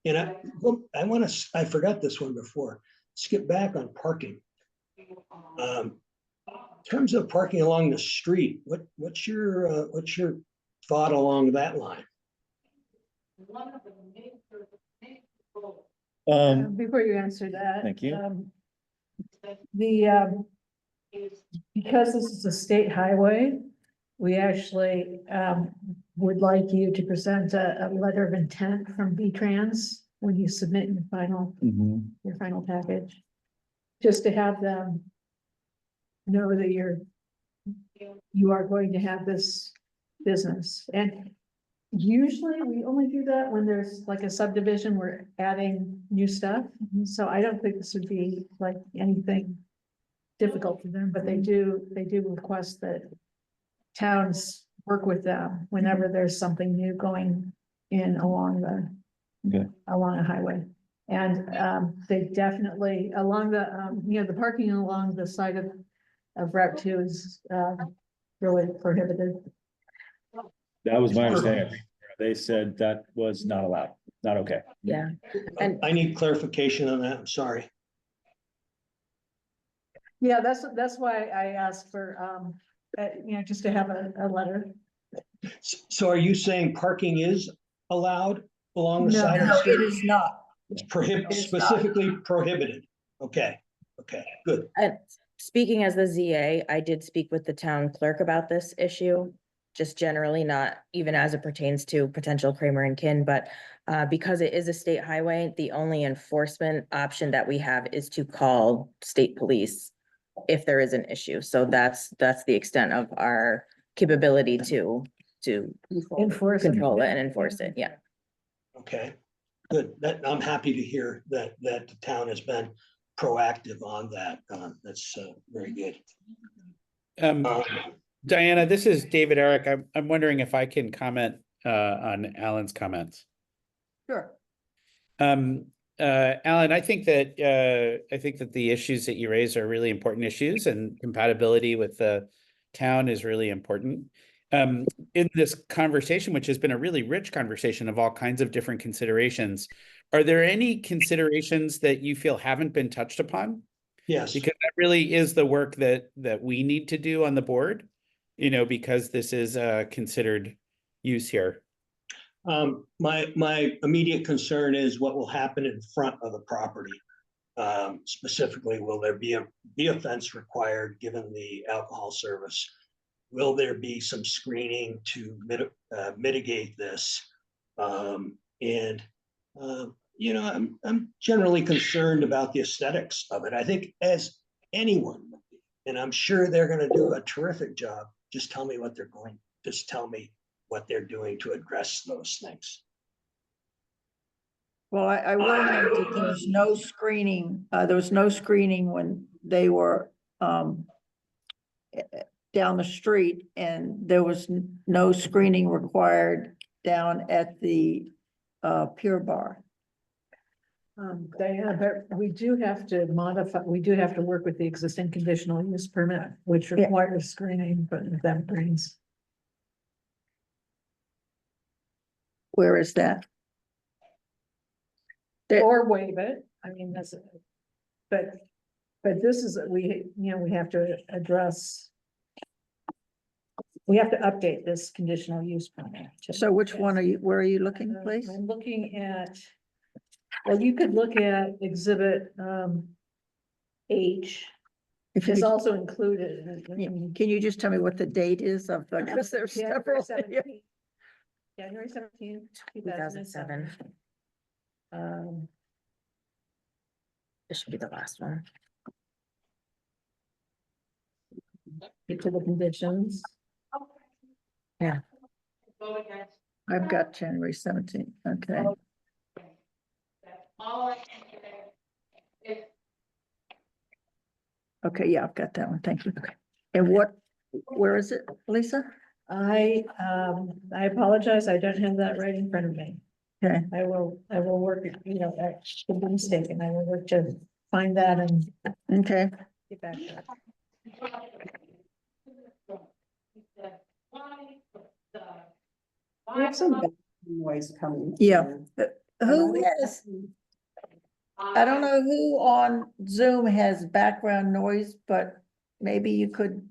And I forgot this one before. Skip back on parking. In terms of parking along the street, what's your thought along that line? Before you answer that. Thank you. Because this is a state highway, we actually, would like you to present a letter of intent from V-Trans when you submit your final package. Just to have them know that you are going to have this business. And usually we only do that when there's like a subdivision, we're adding new stuff. So I don't think this would be like anything difficult for them, but they do request that towns work with them whenever there's something new going in along a highway. And they definitely along the the parking along the side of Route 2 is really prohibited. That was my understanding. They said that was not allowed, not okay. Yeah. And I need clarification on that. I'm sorry. Yeah, that's why I asked for just to have a letter. So are you saying parking is allowed along the No. side of the No, street? it is not. It's It is specifically prohibited. Okay, good. And speaking as the ZA, I did speak with the town clerk about this issue. Just generally, not even as it pertains to potential Kramer and Kin, but because it is a state highway, the only enforcement option that we have is to call state police if there is an issue. So that's the extent of our capability to Enforce control it and enforce it. Yeah. Okay, good. I'm happy to hear that the town has been proactive on that. That's very good. Diana, this is David Eric. I'm wondering if I can comment on Alan's comments. Sure. Alan, I think that the issues that you raise are really important issues, and compatibility with the town is really important. In this conversation, which has been a really rich conversation of all kinds of different considerations, are there any considerations that you feel haven't been touched upon? Yes. Because that really is the work that we need to do on the board, you know, because this is considered use here. My immediate concern is what will happen in front of the property. Specifically, will there be a fence required given the alcohol service? Will there be some screening to mitigate this? You know, I'm generally concerned about the aesthetics of it. I think as anyone would be, and I'm sure they're going to do a terrific job. Just tell me what they're doing to address those things. Well, I will note that there's no screening, there was no screening when they were, down the street, and there was no screening required down at the, Pier Bar. Diana, but we do have to work with the existing conditional use permit, which requires screening, but that brings. Where is that? Or waive it, I mean, but this is, we have to address. We have to update this conditional use permit. So which one where are you looking, please? I'm looking at, well, you could look at exhibit, H. If you Is could- also included. Can you just tell me what the date is of the, because there's several. January 17th, 2007. This should be the last one. Get to the conditions. Yeah. I've got January 17th, okay. Okay, yeah, I've got that one, thank you. And where is it, Lisa? I apologize, I don't have that right in front of me. Okay. I will work, I should be mistaken, I will work to find that and Okay. get back to it. We have some noise coming. Yeah. through. Who has, I don't know who on Zoom has background noise, but maybe you could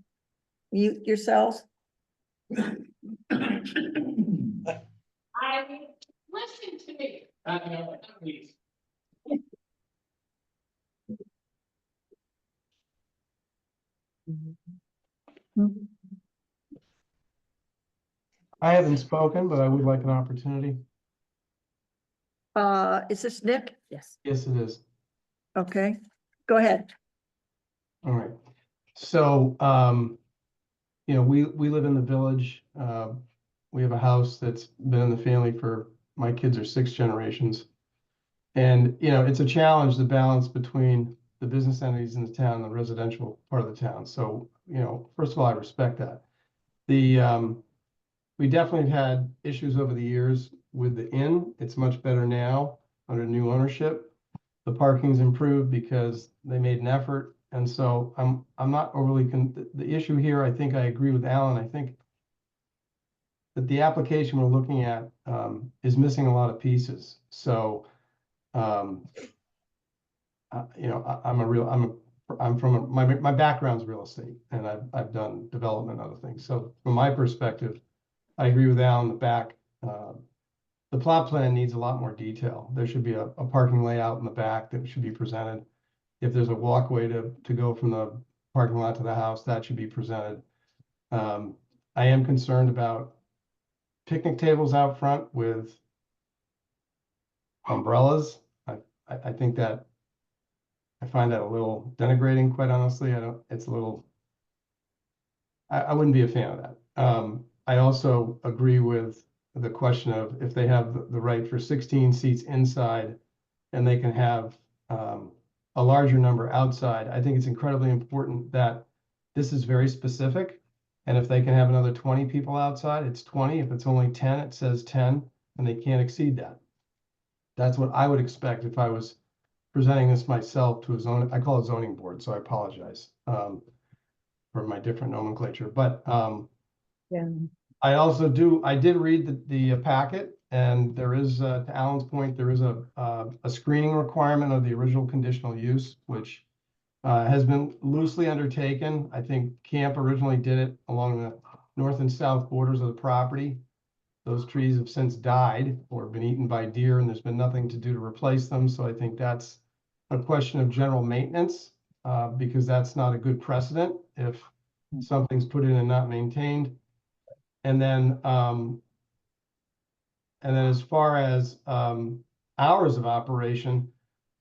mute yourselves. Listen to me. Please. I haven't spoken, but I would like an opportunity. Is this Nick? Yes. Yes, it is. Okay, go ahead. All right. So, we live in the village. We have a house that's been in the family for, my kids are 6 generations. And, it's a challenge to balance between the business entities in the town and the residential part of the town. So, first of all, I respect that. We definitely have had issues over the years with the inn. It's much better now under new ownership. The parking's improved because they made an effort. And so I'm not overly, the issue here, I think I agree with Alan. I think that the application we're looking at is missing a lot of pieces. So, my background's real estate, and I've done development and other things. So from my perspective, I agree with Al in the back. The plot plan needs a lot more detail. There should be a parking layout in the back that should be presented. If there's a walkway to go from the parking lot to the house, that should be presented. I am concerned about picnic tables out front with umbrellas. I think that, I find that a little denigrating, quite honestly. I wouldn't be a fan of that. I also agree with the question of if they have the right for 16 seats inside and they can have a larger number outside. I think it's incredibly important that this is very specific. And if they can have another 20 people outside, it's 20. If it's only 10, it says 10, and they can't exceed that. That's what I would expect if I was presenting this myself to a zoning, I call it zoning board, so I apologize. for my different nomenclature, but, Yeah. I did read the packet, and there is, to Alan's point, there is a screening requirement of the original conditional use, which has been loosely undertaken. I think Camp originally did it along the north and south borders of the property. Those trees have since died or been eaten by deer, and there's been nothing to do to replace them. So I think that's a question of general maintenance, because that's not a good precedent if something's put in and not maintained. And then as far as hours of operation,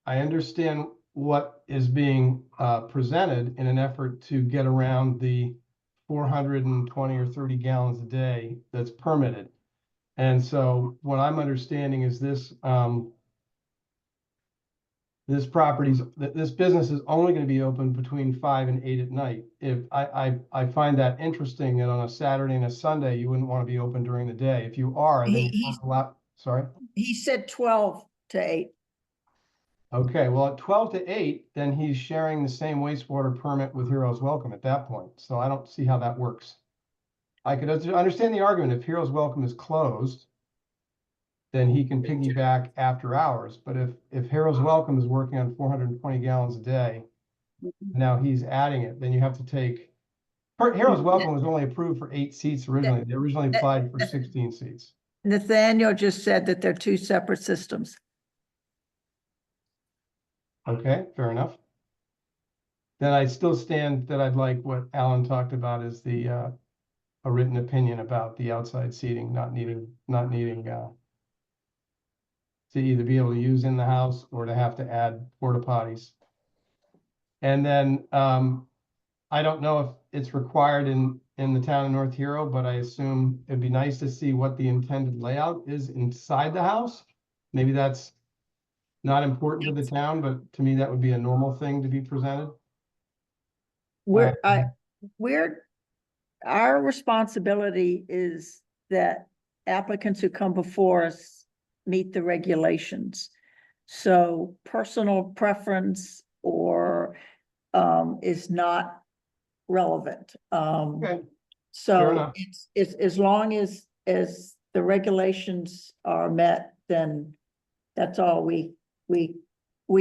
I understand what is being presented in an effort to get around the 420 or 30 gallons a day that's permitted. And so what I'm understanding is this this business is only going to be open between 5 and 8 at night. If I find that interesting that on a Saturday and a Sunday, you wouldn't want to be open during the day. If you are, then sorry. He said 12 to 8. Okay, well, at 12 to 8, then he's sharing the same wastewater permit with Heroes Welcome at that point. So I don't see how that works. I could understand the argument if Heroes Welcome is closed, then he can piggyback after hours. But if Heroes Welcome is working on 420 gallons a day, now he's adding it, then you have to take, Heroes Welcome was only approved for 8 seats originally. They originally applied for 16 seats. Nathaniel just said that they're 2 separate systems. Okay, fair enough. Then I still stand that I'd like what Alan talked about is the a written opinion about the outside seating, not needing to either be able to use in the house or to have to add porta potties. And then I don't know if it's required in the town of North Hero, but I assume it'd be nice to see what the intended layout is inside the house. Maybe that's not important to the town, but to me, that would be a normal thing to be presented. Our responsibility is that applicants who come before us meet the regulations. So personal preference or is not relevant. Okay. So it's as long as the regulations are met, then that's all we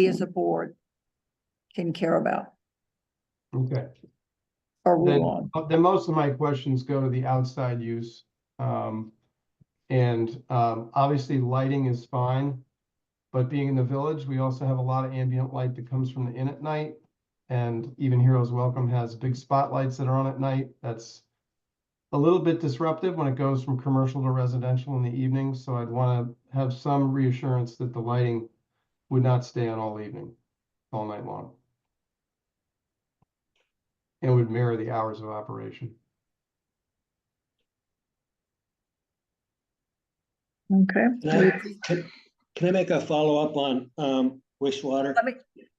as a board can care about. Okay. Or rule on. Then most of my questions go to the outside use. Obviously lighting is fine, but being in the village, we also have a lot of ambient light that comes from the inn at night. And even Heroes Welcome has big spotlights that are on at night. That's a little bit disruptive when it goes from commercial to residential in the evening. So I'd want to have some reassurance that the lighting would not stay on all evening, all night long. And would mirror the hours of operation. Okay. Can I make a follow-up on wastewater?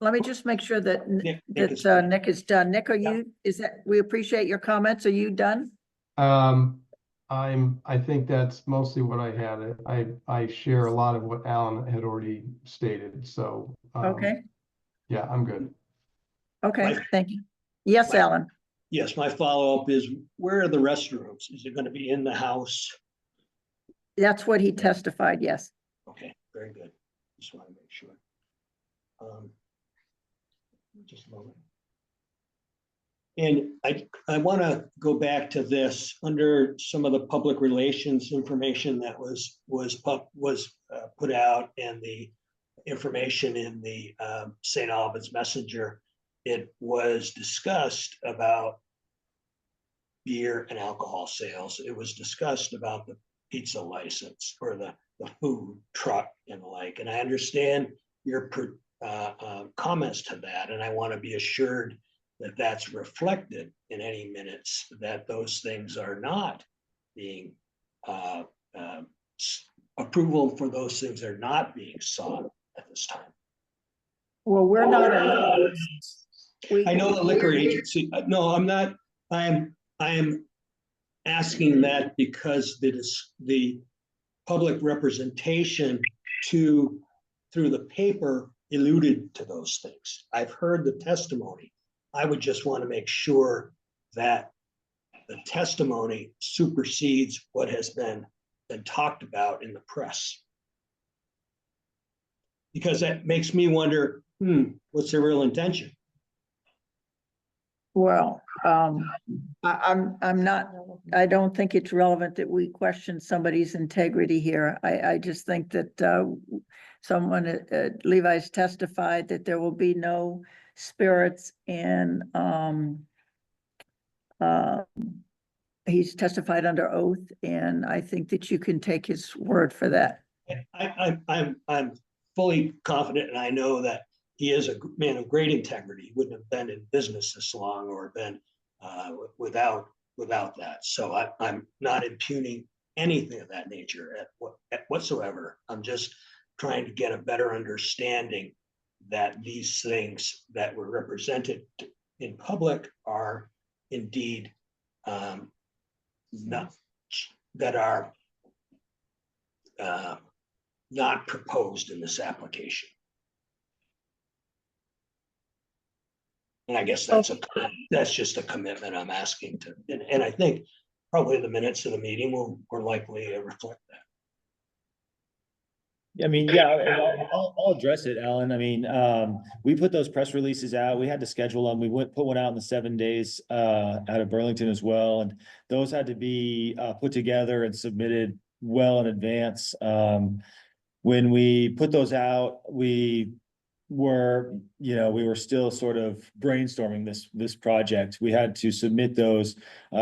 Let me just make sure that Nick is Nick is done. Nick, we appreciate your comments. Are you done? I think that's mostly what I had. I share a lot of what Alan had already stated. So, Okay. Yeah, I'm good. Okay, thank you. Yes, Alan. Yes, my follow-up is, where are the restrooms? Is it going to be in the house? That's what he testified, yes. Okay, very good. Just want to make sure. Just a moment. And I want to go back to this under some of the public relations information that was put out and the information in the St. Albans Messenger. It was discussed about beer and alcohol sales. It was discussed about the pizza license or the food truck and the like. And I understand your comments to that, and I want to be assured that that's reflected in any minutes, that those things are not being approval for those things are not being sought at this time. Well, we're not. I know the liquor agency. No, I'm not. I am asking that because the public representation through the paper alluded to those things. I've heard the testimony. I would just want to make sure that the testimony supersedes what has been talked about in the press. Because that makes me wonder, what's their real intention? Well, I'm not, I don't think it's relevant that we question somebody's integrity here. I just think that, someone, Levi's testified that there will be no spirits and, he's testified under oath, and I think that you can take his word for that. I'm fully confident, and I know that he is a man of great integrity. He wouldn't have been in business this long or been without that. So I'm not impugning anything of that nature whatsoever. I'm just trying to get a better understanding that these things that were represented in public are indeed not that are not proposed in this application. And I guess that's just a commitment I'm asking to, and I think probably the minutes of the meeting will likely reflect that. I mean, yeah, I'll address it, Alan. I mean, we put those press releases out. We had to schedule them. We put one out in the 7 days out of Burlington as well. And those had to be put together and submitted well in advance. When we put those out, we were still sort of brainstorming this project. We had to submit those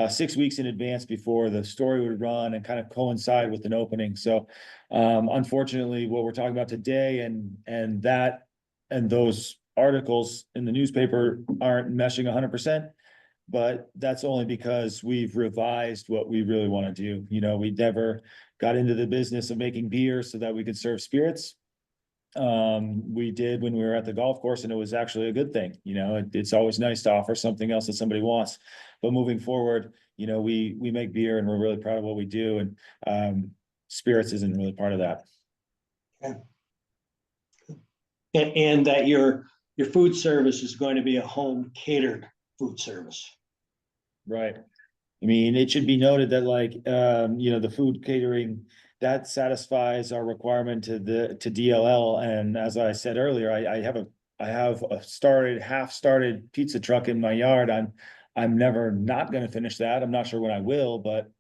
6 weeks in advance before the story would run and kind of coincide with an opening. So unfortunately, what we're talking about today and those articles in the newspaper aren't meshing 100%, but that's only because we've revised what we really want to do. We never got into the business of making beer so that we could serve spirits. We did when we were at the golf course, and it was actually a good thing. It's always nice to offer something else that somebody wants, but moving forward, we make beer and we're really proud of what we do. And spirits isn't really part of that. And that your food service is going to be a home catered food service. Right. I mean, it should be noted that the food catering, that satisfies our requirement to DLL. And as I said earlier, I have a half started pizza truck in my yard. I'm never not going to finish that. I'm not sure when I will, but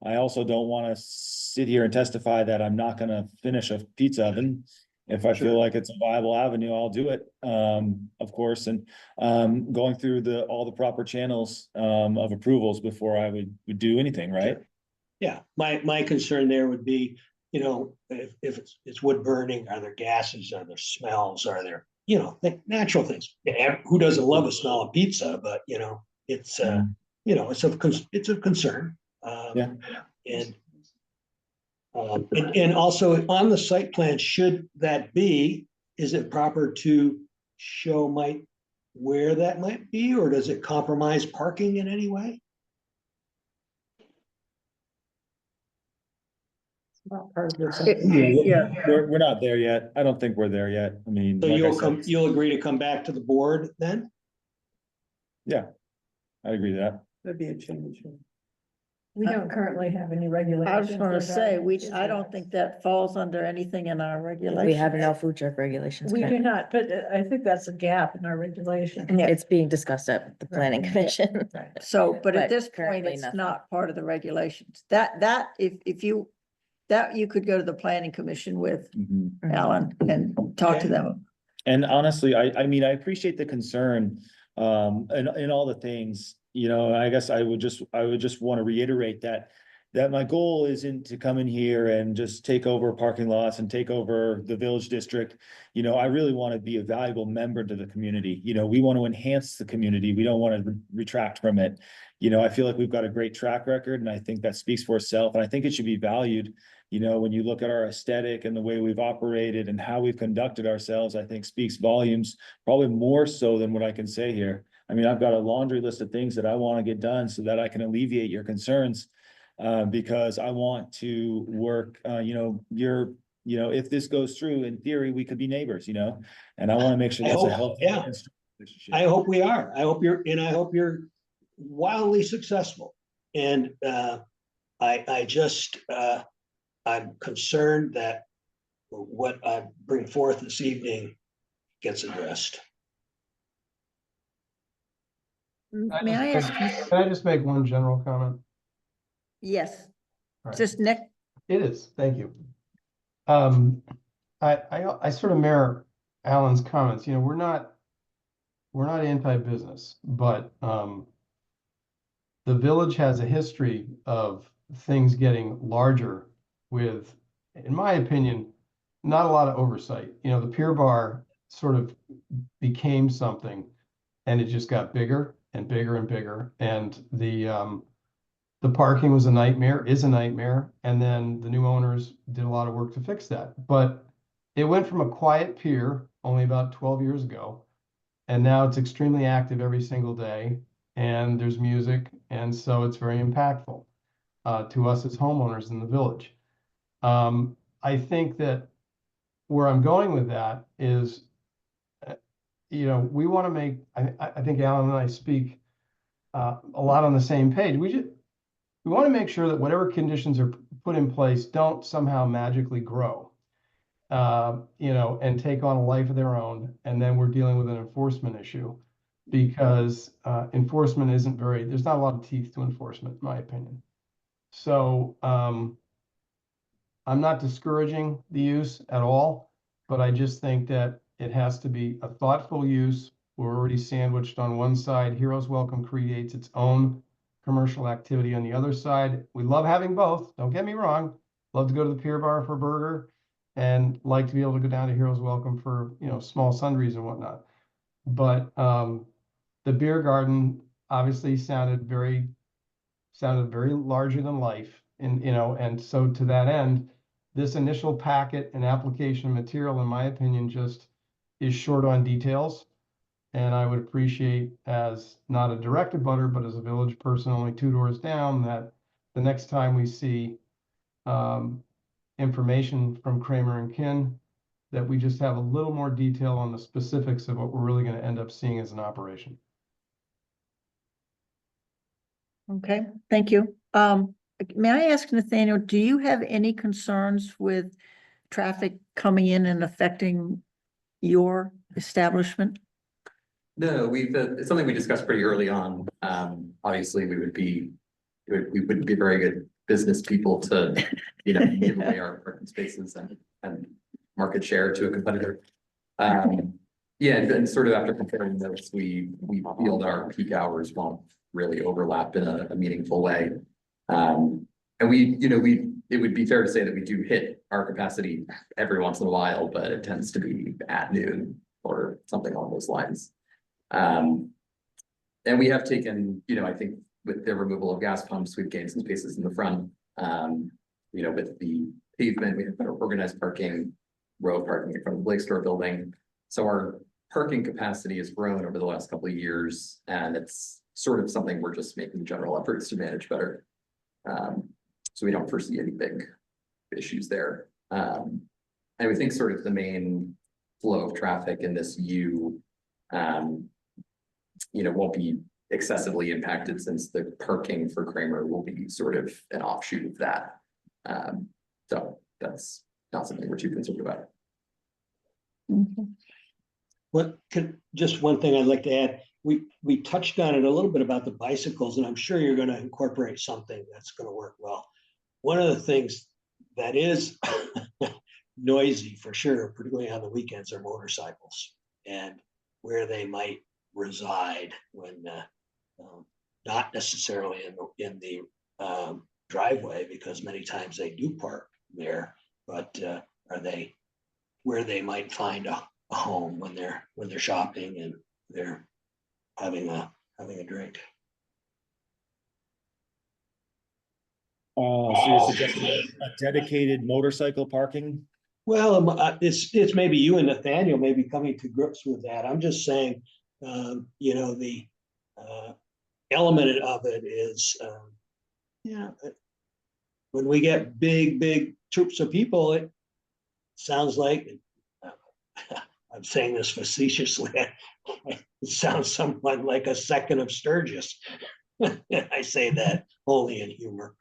I also don't want to sit here and testify that I'm not going to finish a pizza oven. If I feel like it's a viable avenue, I'll do it, of course, and going through all the proper channels of approvals before I would do anything, right? Yeah, my concern there would be, if it's wood burning, are there gases, are there smells, are there, natural things? Who doesn't love a smell of pizza? But it's it's a concern. Yeah. And also on the site plan, should that be, is it proper to show where that might be, or does it compromise parking in any way? Not part of this. Yeah. We're not there yet. I don't think we're there yet. I mean, So like you'll agree to come back to the board then? Yeah, I agree to that. That'd be a change. We don't currently have any regulations. I was gonna say, regarding I don't think that falls under anything in our regulations. We have no food truck regulations. We do correct? not, but I think that's a gap in our regulation. Yeah. It's being discussed at the planning commission. So, but at But this point, currently it's nothing. not part of the regulations. If you could go to the planning commission with Mhm. Alan and talk to Okay. them. And honestly, I mean, I appreciate the concern, in all the things, I guess I would just want to reiterate that my goal isn't to come in here and just take over parking lots and take over the village district. I really want to be a valuable member to the community. We want to enhance the community. We don't want to retract from it. I feel like we've got a great track record, and I think that speaks for itself. And I think it should be valued. When you look at our aesthetic and the way we've operated and how we've conducted ourselves, I think speaks volumes, probably more so than what I can say here. I mean, I've got a laundry list of things that I want to get done so that I can alleviate your concerns, because I want to work, if this goes through, in theory, we could be neighbors, and I want to make sure that's a healthy. Yeah. I hope we are. I hope you're wildly successful. And I'm concerned that what I bring forth this evening gets addressed. May I ask? Can I just make one general comment? Yes, All right. just Nick. It is, thank you. I sort of mirror Alan's comments, you know, we're not anti-business, but, the village has a history of things getting larger with, in my opinion, not a lot of oversight. You know, the Pier Bar sort of became something and it just got bigger and bigger and bigger. And the parking was a nightmare, is a nightmare. And then the new owners did a lot of work to fix that. But it went from a quiet pier only about 12 years ago. And now it's extremely active every single day. And there's music. And so it's very impactful to us as homeowners in the village. I think that where I'm going with that is, you know, we want to make, I think Alan and I speak a lot on the same page. We want to make sure that whatever conditions are put in place don't somehow magically grow, you know, and take on a life of their own. And then we're dealing with an enforcement issue because enforcement isn't very, there's not a lot of teeth to enforcement, in my opinion. So I'm not discouraging the use at all, but I just think that it has to be a thoughtful use. We're already sandwiched on one side. Heroes Welcome creates its own commercial activity on the other side. We love having both. Don't get me wrong. Love to go to the Pier Bar for a burger and like to be able to go down to Heroes Welcome for, you know, small sundries and whatnot. But the beer garden obviously sounded very larger than life. And, you know, and so to that end, this initial packet and application material, in my opinion, just is short on details. And I would appreciate, as not a direct abutter, but as a village person only 2 doors down, that the next time we see information from Kramer and Kin, that we just have a little more detail on the specifics of what we're really going to end up seeing as an operation. Okay, thank you. May I ask Nathaniel, do you have any concerns with traffic coming in and affecting your establishment? No, it's something we discussed pretty early on. Obviously, we wouldn't be very good business people to, you know, give away our parking spaces and market share to a competitor. Yeah, and sort of after comparing those, we feel that our peak hours won't really overlap in a meaningful way. And it would be fair to say that we do hit our capacity every once in a while, but it tends to be at noon or something along those lines. And we have taken, you know, I think with the removal of gas pumps, we've gained some spaces in the front. You know, with the pavement, we have better organized parking, row parking in front of the Blake Store building. So our parking capacity has grown over the last couple of years, and it's sort of something we're just making general efforts to manage better. So we don't foresee any big issues there. And we think sort of the main flow of traffic in this you know, won't be excessively impacted since the parking for Kramer will be sort of an offshoot of that. So that's not something we're too concerned about. Just one thing I'd like to add. We touched on it a little bit about the bicycles, and I'm sure you're going to incorporate something that's going to work well. One of the things that is noisy for sure, particularly on the weekends, are motorcycles and where they might reside when not necessarily in the driveway, because many times they do park there, but are they where they might find a home when they're shopping and they're having a drink. So you're suggesting a dedicated motorcycle parking? Well, it's maybe you and Nathaniel may be coming to grips with that. I'm just saying, you know, the element of it is, when we get big troops of people, it sounds like, I'm saying this facetiously, it sounds somewhat like a second of Sturgis. I say that only in humor.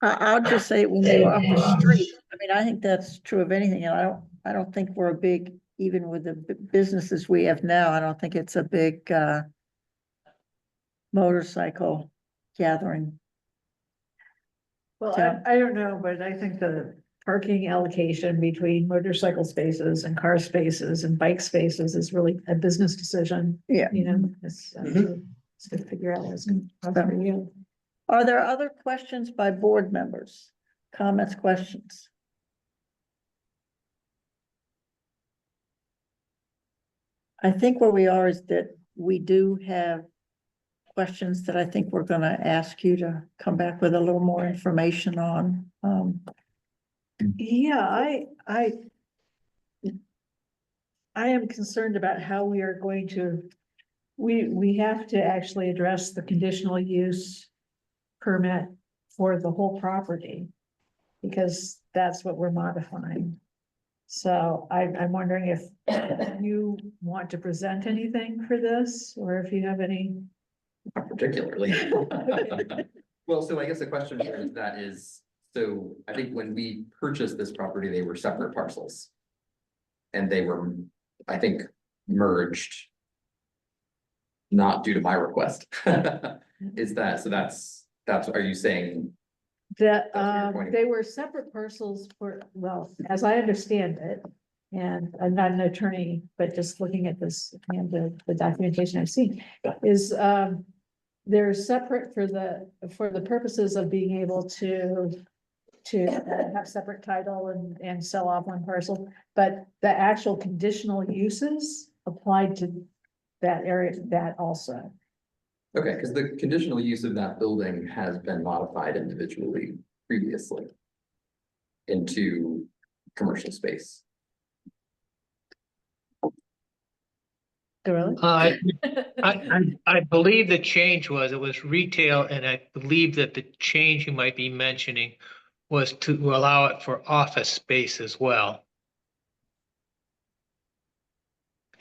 I'll just say when you're up the street, I mean, I think that's true of anything, and I don't think we're a big, even with the businesses we have now, I don't think it's a big, motorcycle gathering. Well, So- I don't know, but I think the parking allocation between motorcycle spaces and car spaces and bike spaces is really a business decision. Yeah. You know, it's to figure out what's going for you. Are there other questions by board members? Comments, questions? I think where we are is that we do have questions that I think we're gonna ask you to come back with a little more information on. Yeah, I am concerned about how we are going to, we have to actually address the conditional use permit for the whole property, because that's what we're modifying. So I'm wondering if you want to present anything for this, or if you have any. Not particularly. Well, so I guess the question here is that is, so I think when we purchased this property, they were separate parcels. And they were, I think, merged. Not due to my request. Is that, so that's, are you saying? That, That's what you're pointing they were separate parcels for, well, as I understand it, and I'm not an attorney, but just looking at this and the documentation I've seen, is, they're separate for the purposes of being able to have separate title and sell off one parcel, but the actual conditional uses applied to that area, that also. Okay, because the conditional use of that building has been modified individually previously. Into commercial space. Really? I believe the change was, it was retail, and I believe that the change you might be mentioning was to allow it for office space as well.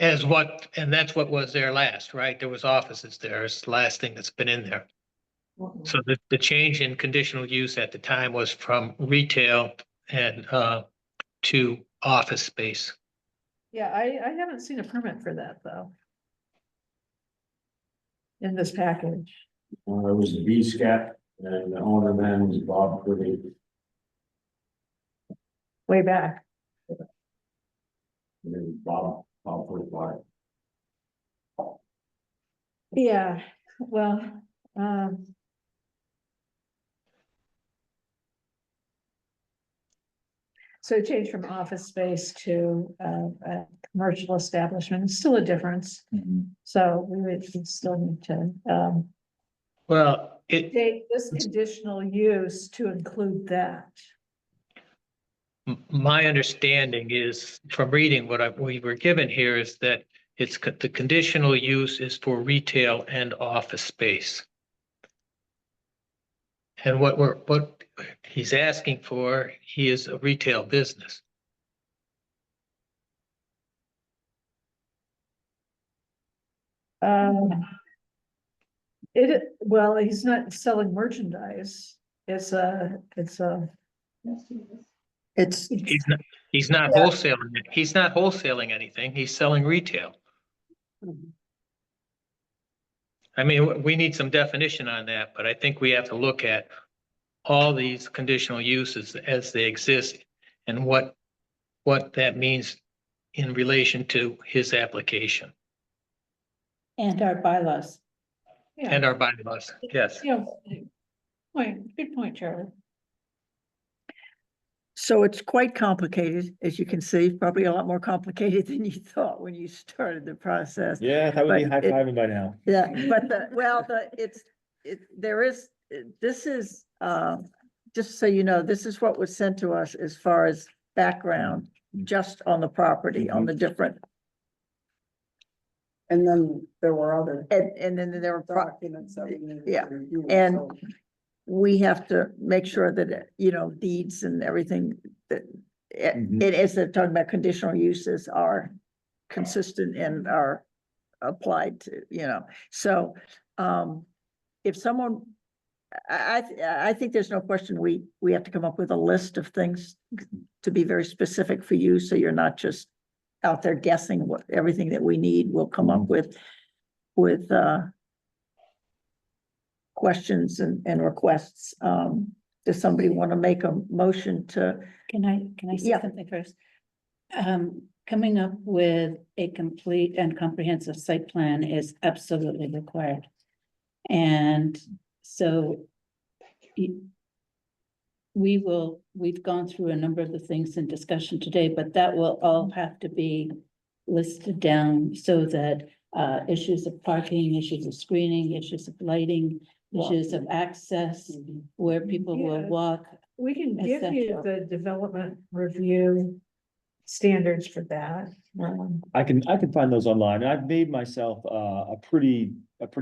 And that's what was there last, right? There was offices there. It's the last thing that's been in there. So the change in conditional use at the time was from retail and to office space. Yeah, I haven't seen a permit for that, though. In this package. It was a B-SCAT, and the owner then was Bob Pretty. Way back. And then Bob Pretty bought it. Yeah, well, so it changed from office space to a commercial establishment. It's still a difference. So we'd still need to Well, take this conditional use to include that. my understanding is from reading what we were given here is that the conditional use is for retail and office space. And what he's asking for, he is a retail business. Well, he's not selling merchandise. It's He's not Yeah. wholesaling it. He's not wholesaling anything. He's selling retail. I mean, we need some definition on that, but I think we have to look at all these conditional uses as they exist and what that means in relation to his application And our bylaws. and our bylaws. Yes. Yeah. Good point, Charlie. So it's quite complicated, as you can see, probably a lot more complicated than you thought when you started the process. Yeah, that would be But high-fiving by now. Yeah, but this is, just so you know, this is what was sent to us as far as background, just on the property, on the different, And then there were other and then there were. documents that we needed Yeah, to review. and- so- We have to make sure that, deeds and everything that, Mhm. as they're talking about conditional uses are consistent and are applied to, so, if someone, I think there's no question, we have to come up with a list of things to be very specific for you, so you're not just out there guessing what, everything that we need, we'll come up with questions and requests. Does somebody want to make a motion to, Can I say Yeah. something first? Coming up with a complete and comprehensive site plan is absolutely required. And so we've gone through a number of the things in discussion today, but that will all have to be listed down so that issues of parking, issues of screening, issues of lighting, issues of access, where people will Yeah. walk. We can give you the development review standards for that. I can find those online. I've made myself a pretty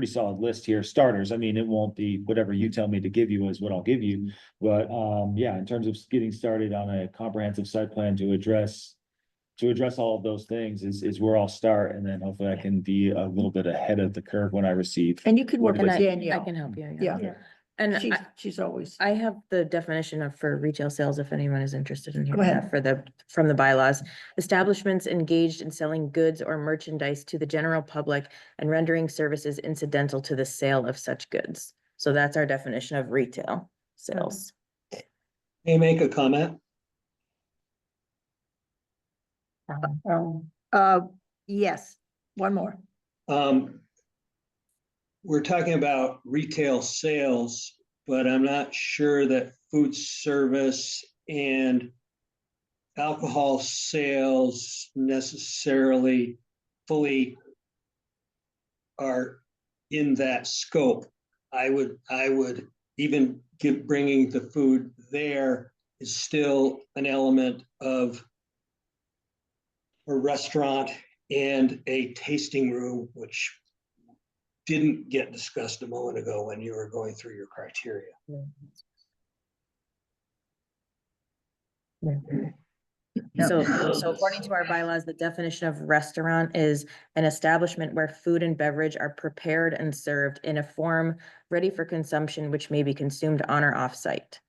solid list here, starters. I mean, it won't be whatever you tell me to give you is what I'll give you. But yeah, in terms of getting started on a comprehensive site plan to address all of those things is where I'll start. And then hopefully I can be a little bit ahead of the curve when I receive. and you can work with I Danielle. can help you. Yeah. And She's always, I have the definition of for retail sales, if anyone is interested in Go hearing ahead. that from the bylaws. Establishments engaged in selling goods or merchandise to the general public and rendering services incidental to the sale of such goods. So that's our definition of retail sales. May I make a comment? yes, one more. We're talking about retail sales, but I'm not sure that food service and alcohol sales necessarily fully are in that scope. I would even bringing the food there is still an element of a restaurant and a tasting room, which didn't get discussed a moment ago when you were going through your criteria. So according to our bylaws, the definition of restaurant is an establishment where food and beverage are prepared and served in a form ready for consumption, which may be consumed on or off site.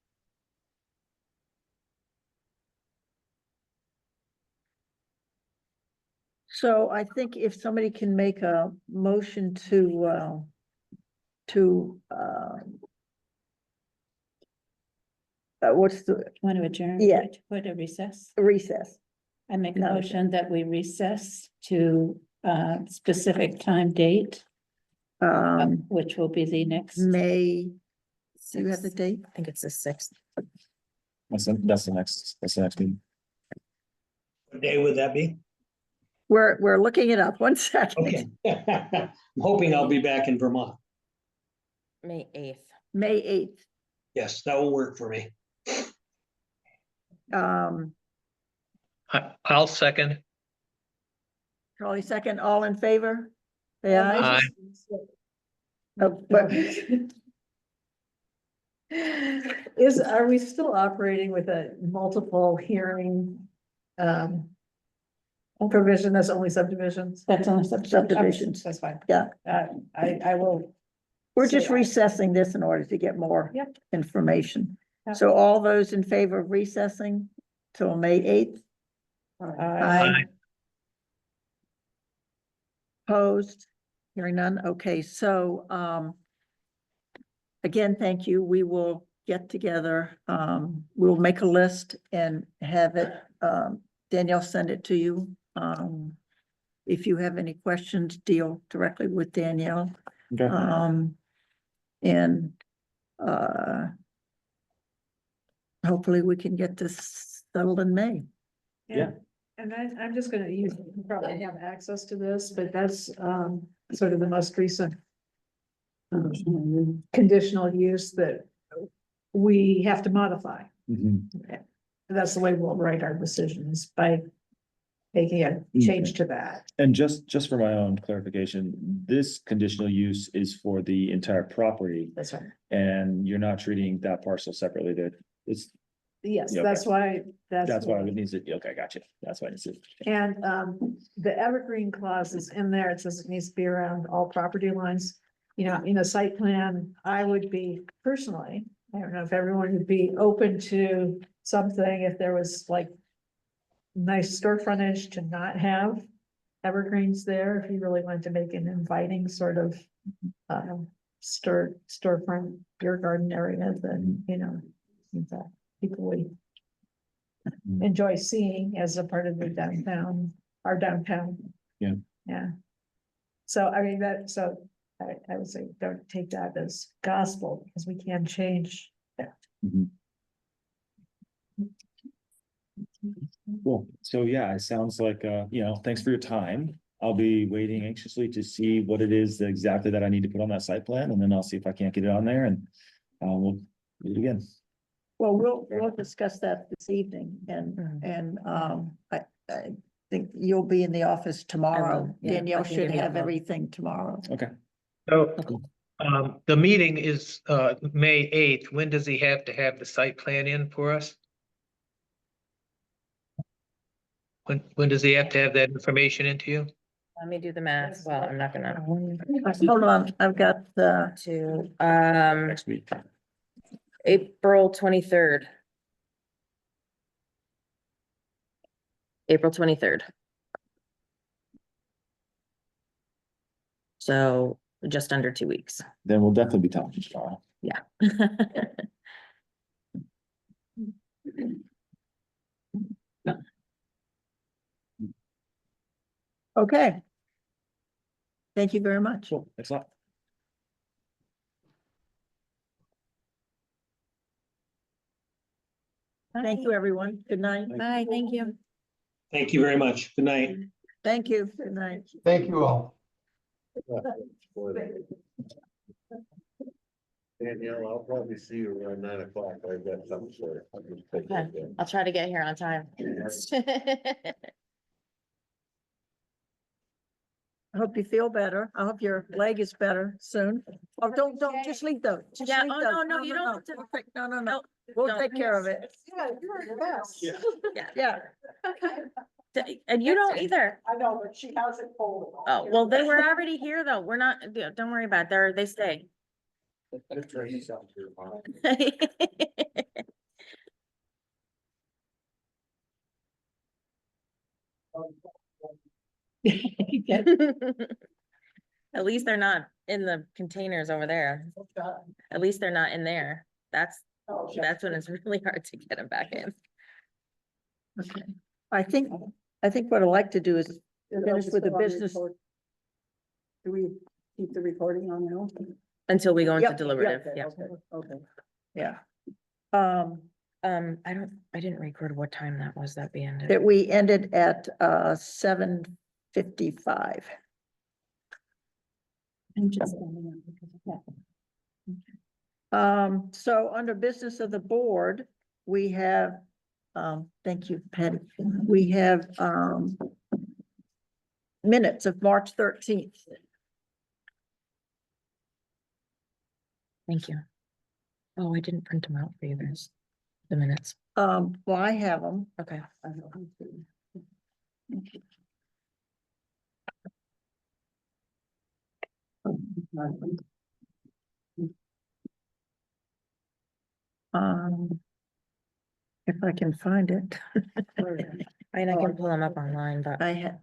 So I think if somebody can make a motion to what's the Want to adjourn? Yeah. Put a recess? recess? I make a No. motion that we recess to specific time date, which will be the next. May, do you have the date? I think it's the 6th. That's the next meeting. What day would that be? We're looking it up. One second. Okay. I'm hoping I'll be back in Vermont. May 8th. May 8th. Yes, that will work for me. I'll second. Charlie second, all in favor? Say aye. Aye. Oh, but Are we still operating with a multiple hearing provision that's only subdivisions? That's only subdivisions. That's fine. Yeah. I will. We're just say aye. recessing this in order to get more Yep. information. Yep. So all those in favor of recessing till May 8th? Aye. Opposed? Hearing none? Okay, so, again, thank you. We will get together. We'll make a list and have it, Danielle send it to you. If you have any questions, deal directly with Danielle. Okay. And, hopefully we can get this settled in May. Yeah. And I'm just gonna use, you probably have access to this, but that's sort of the most recent conditional use that we have to modify. Mhm. That's the way we'll write our decisions, by making a change to that. And just for my own clarification, this conditional use is for the entire property That's right. and you're not treating that parcel separately. That it's Yes, Yeah, that's why, That's why it needs to, okay, gotcha. That's why it needs to. And the evergreen clause is in there. It says it needs to be around all property lines. You know, in a site plan, I would be personally, I don't know if everyone would be open to something if there was like nice store frontage to not have evergreens there, if you really wanted to make an inviting sort of storefront beer garden area, then, you know, I think that people would enjoy seeing as a part of the downtown, our downtown. Yeah. Yeah. So I mean, I would say, don't take that as gospel, because we can change that. Mhm. Cool. So yeah, it sounds like, thanks for your time. I'll be waiting anxiously to see what it is exactly that I need to put on that site plan, and then I'll see if I can't get it on there, and we'll do it again. Well, we'll discuss that this evening, and I think you'll be in the office tomorrow. yeah. Danielle I can should give you a have call. everything tomorrow. Okay. So, the meeting is, May 8th. When does he have to have the site plan in for us? When does he have to have that information into you? Let me do the math. Well, I'm not gonna. Hold on, I've got the, To, Next week. April 23rd. April 23rd. So just under 2 weeks. Then we'll definitely be talking tomorrow. Yeah. okay. Thank you very much. Cool. Thanks a lot. Thank you, everyone. Good night. Bye, thank you. Thank you very much. Good night. Thank you. Good night. Thank you all. Danielle, I'll probably see you around 9 o'clock. I've got something for you. I'll just take Okay. it. I'll try to get here on time. I hope you feel better. I hope your leg is better soon. Oh, don't, just leave those. Just Yeah, leave oh, those. no, you don't have to- No. We'll don't. take care of it. Yeah, you're the best. Yeah. And you don't either. I know, but she has it pulled. Oh, well, they were already here though. We're not, don't worry about it. They stay. Just try to sound your mom. At least they're not in the containers over there. At least they're not in there. That's when it's really hard to get them back in. Okay. I think what I'd like to do is finish with the business. Do we keep the recording on now? Until we go into Yep, deliberative, Okay, yeah. okay. Yeah. I didn't record what time that was that we ended. That we ended at 7:55. I'm just. So under business of the board, we have, thank you, Patty. We have, minutes of March 13th. Thank you. Oh, I didn't print them out for you guys. The minutes. Well, I have them. Okay. If I can find it. And I can pull them up online, but I had.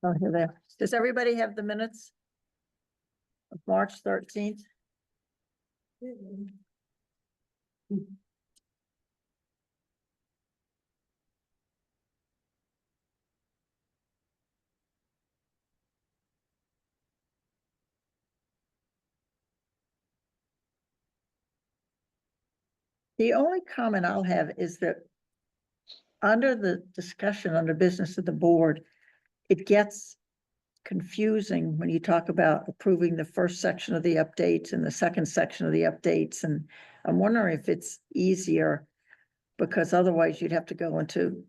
Oh, here they are. Does everybody have the minutes? Of March 13th? The only comment I'll have is that under the discussion, under business of the board, it gets confusing when you talk about approving the first section of the updates and the second section of the updates. And I'm wondering if it's easier, because otherwise you'd have to go into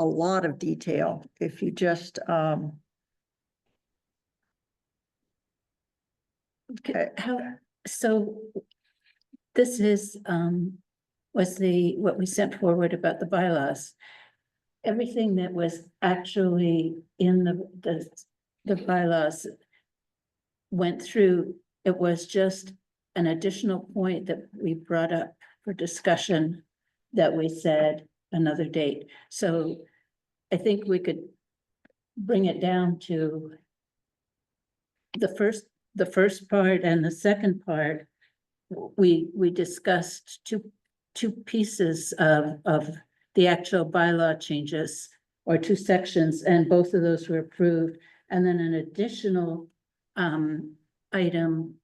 a lot of detail if you just, okay, So this is, was what we sent forward about the bylaws. Everything that was actually in the bylaws went through. It was just an additional point that we brought up for discussion that we said another date. So I think we could bring it down to the first part and the second part. We discussed two pieces of the actual bylaw changes, or two sections, and both of those were approved. And then an additional item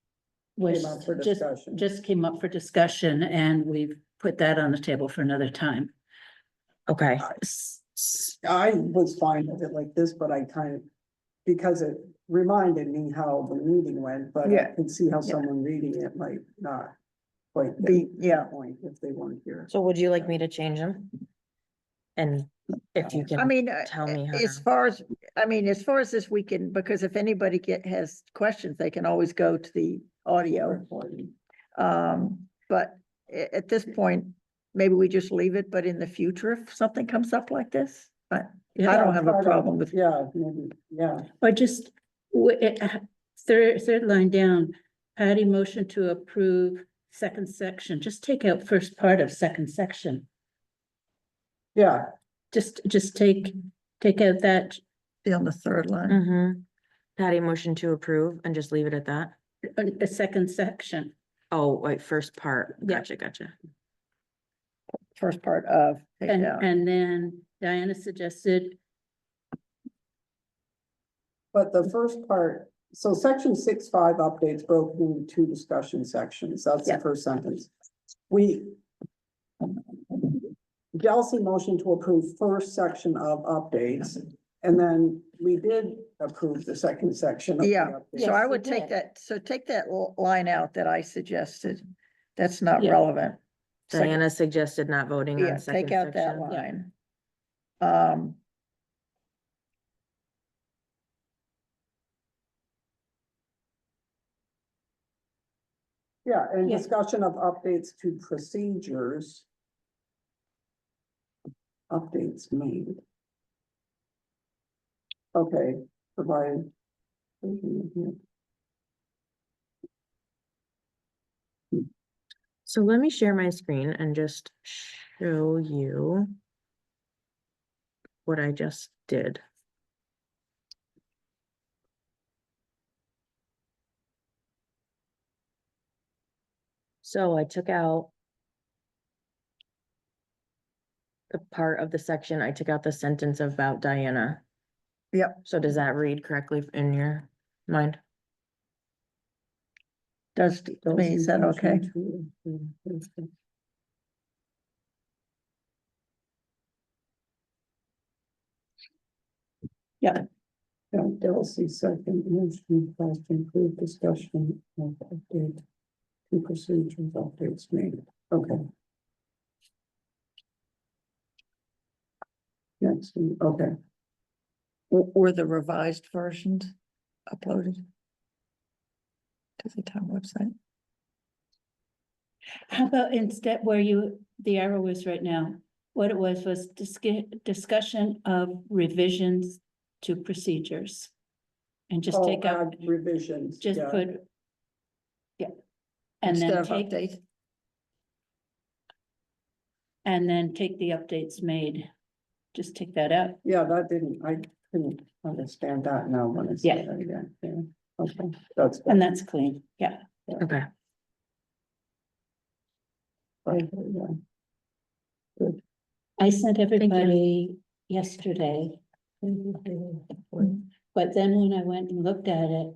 was Came up for just discussion. came up for discussion, and we've put that on the table for another time. Okay, I was fine with it like this, but I kind of, because it reminded me how the meeting went, but I Yeah. could see how Yeah. someone reading it might not quite Be- get yeah. the point if they weren't here. so would you like me to change them? And if you I can mean, tell me how as to, far as this weekend, because if anybody has questions, they can always go to the audio. But at this point, maybe we just leave it, but in the future, if something comes up like this, I don't have a problem with. Yeah, maybe, yeah. Or just, third line down, Patty motion to approve second section, just take out first part of second section. Yeah, Just take out that, Be on the third line, mm-hmm. Patty motion to approve and just leave it at that? a second section. Oh, wait, first part. Yeah. Gotcha. first part of. take out. And then Diana suggested, but the first part, so section 6.5 updates broken into two discussion sections. That's Yeah. the first sentence. Kelsey motion to approve first section of updates, and then we did approve the second section. Of the Yeah, updates. so Yes, I we would take did. that, take that line out that I suggested. That's not Yeah. relevant. Second- Diana suggested not voting Yeah, on second take out that section. line. Yeah, and Yeah. discussion of updates to procedures. Updates made. Okay, provide. So let me share my screen and just show you what I just did. So I took out the part of the section, I took out the sentence about Diana. Yep. So does that read correctly in your mind? Does, to me, is that okay? Yeah, Kelsey second, motion to improve discussion of update to procedures, updates made, okay. Yes, okay. Were the revised versions uploaded to the town website? how about instead where the arrow is right now? What it was discussion of revisions to procedures. And just take out, add revisions. just yeah. put. Yeah. And Instead then of take, update? and then take the updates made. Just take that out. Yeah, that didn't, I couldn't understand that now when it's. Yeah. Yeah, okay, that's. And that's clean, yeah. Okay. Yeah. I sent everybody yesterday. But then when I went and looked at it,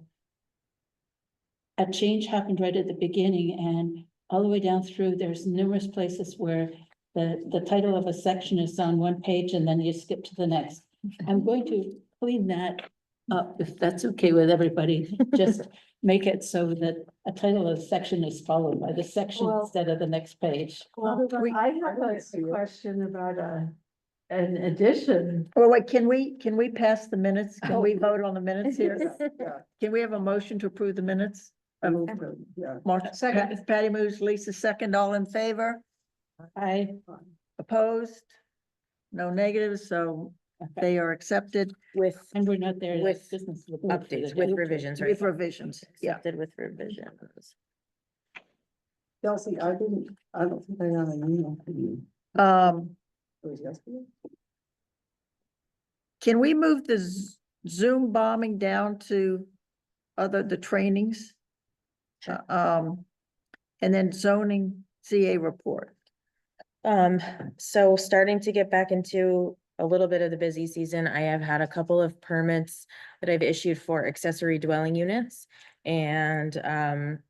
a change happened right at the beginning, and all the way down through, there's numerous places where the title of a section is on one page and then you skip to the next. I'm going to clean that up, if that's okay with everybody, just make it so that a title of a section is followed by the section Well- instead of the next page. Well, We- I have I a don't see it. question about in addition, Oh, wait, can we pass the minutes? Can we vote on the minutes here? yeah, Can we have a motion to approve the minutes? yeah. March, Second. Patty moves, Lisa second, all in favor? Opposed? No negatives, so they are accepted With, And we're not there. With business of the board for the updates, with day. revisions, right? with revisions. Yeah. Accepted with revisions. Chelsea, I don't think I got an email from you. It was yesterday? Can we move the Zoom bombing down to the trainings? And then zoning CA report. So starting to get back into a little bit of the busy season, I have had a couple of permits that I've issued for accessory dwelling units. And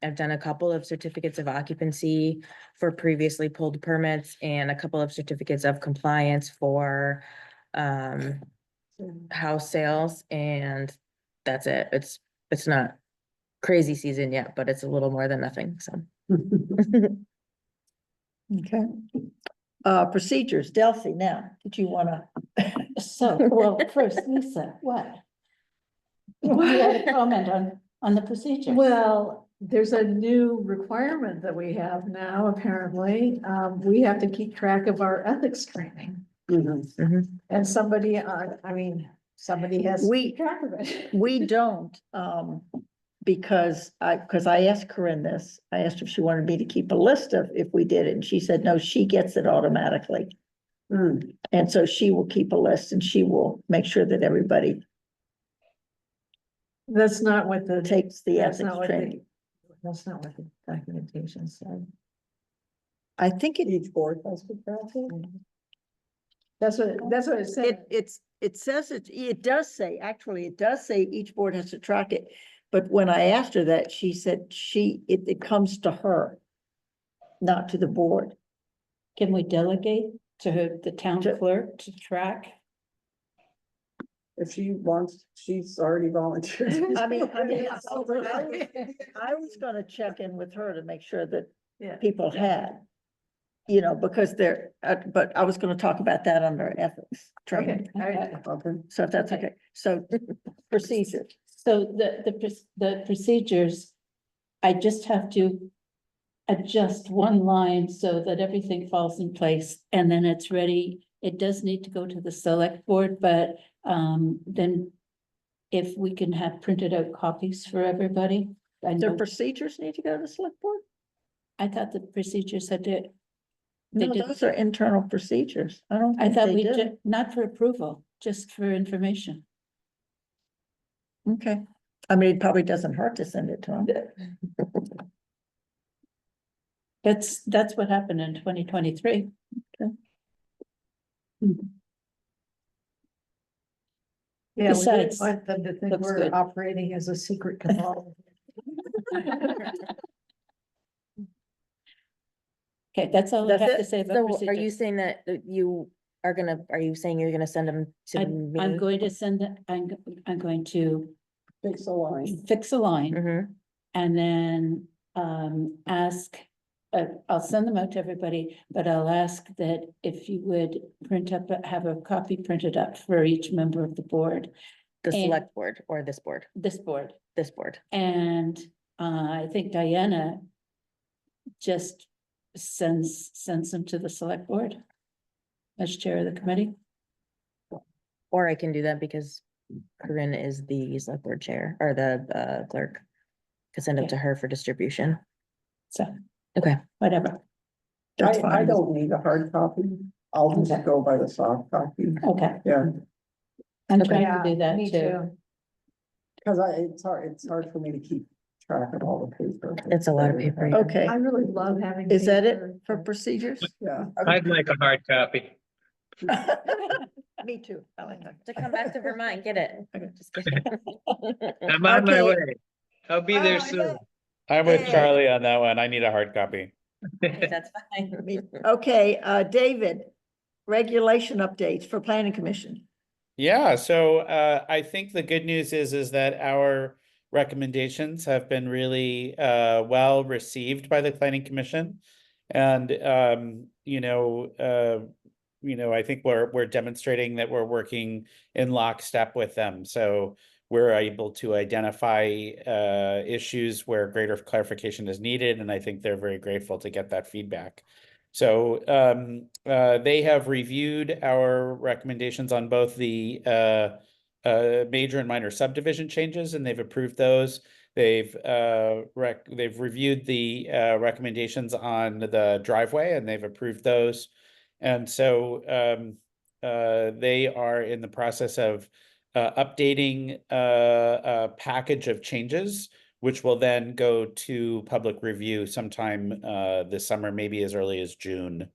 I've done a couple of certificates of occupancy for previously pulled permits and a couple of certificates of compliance for house sales, and that's it. It's not crazy season yet, but it's a little more than nothing, so. Okay. Procedures, Delphi, now, did you wanna? So, well, first, Lisa, what? You had a comment on the procedure. well, there's a new requirement that we have now, apparently. We have to keep track of our ethics training. And somebody has to keep track of it. We don't, because I asked Corinne this, I asked her if she wanted me to keep a list of if we did it, and she said, no, she gets it automatically. And so she will keep a list and she will make sure that everybody That's not what the. takes the That's ethics not what the- training. That's not what the documentation said. I think Each board has to pass it? That's what it said. it says it does say, actually, it does say each board has to track it. But when I asked her that, she said it comes to her, not to the board. Can we delegate to the town clerk to track? If she wants, she's already volunteered. I was gonna check in with her to make sure that Yeah. people had, because but I was gonna talk about that under ethics training. Okay. So if that's okay, so procedure. So the procedures, I just have to adjust one line so that everything falls in place and then it's ready. It does need to go to the select board, but then if we can have printed out copies for everybody. I The know, procedures need to go to the select board? I thought the procedures had to, No, did. those are internal procedures. I don't I think thought they we did. did, not for approval, just for information. Okay, I mean, it probably doesn't hurt to send it to them. That's what happened in 2023. Yeah, we Besides, want them to think looks we're good. operating as a secret cabal. Okay, that's all I That's have it? to say about So are procedure. you saying that are you saying you're gonna send them to I'm me? going to send, I'm going to Fix a line. fix a line Mhm. and then ask, I'll send them out to everybody, but I'll ask that if you would print up, have a copy printed up for each member of the board, The And- select board or this board? this board. This board. And I think Diana just sends them to the select board as chair of the committee. Or I can do that because Corinne is the select board chair or the clerk. Could send it to her for distribution. So, Okay. whatever. That's I fine. don't need a hard copy. I'll just go by the soft copy. Okay, Yeah, I'm Okay. trying Yeah, to do that me too. because it's hard for me to keep track of all the paper. It's a lot of paper. Yeah. Okay, I really love having. is that it paper. for procedures? Yeah. I'd like a hard copy. Me too. I like that. To come back to Vermont, get it. Okay. Just kidding. I'm on my Okay. way. I'll be there Oh, soon. I'm with Hey. Charlie on that one. I need a hard copy. That's fine. Okay, David, regulation updates for planning commission. Yeah, so I think the good news is that our recommendations have been really well received by the planning commission. And I think we're demonstrating that we're working in lockstep with them. So we're able to identify issues where greater clarification is needed, and I think they're very grateful to get that feedback. So they have reviewed our recommendations on both the major and minor subdivision changes, and they've approved those. They've reviewed the recommendations on the driveway, and they've approved those. And so they are in the process of updating a package of changes, which will then go to public review sometime this summer, maybe as early as June.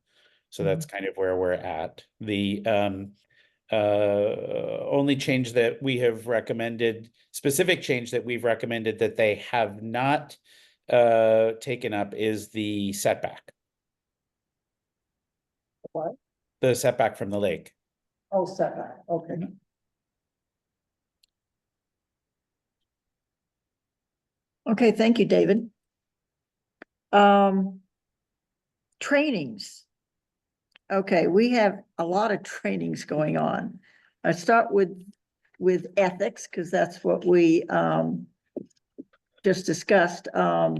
So that's kind of where we're at. The only change that we have recommended, specific change that we've recommended that they have not taken up is the setback. What? The setback from the lake. Oh, setback, okay. Okay, thank you, David. Trainings. Okay, we have a lot of trainings going on. I start with ethics, because that's what we just discussed. I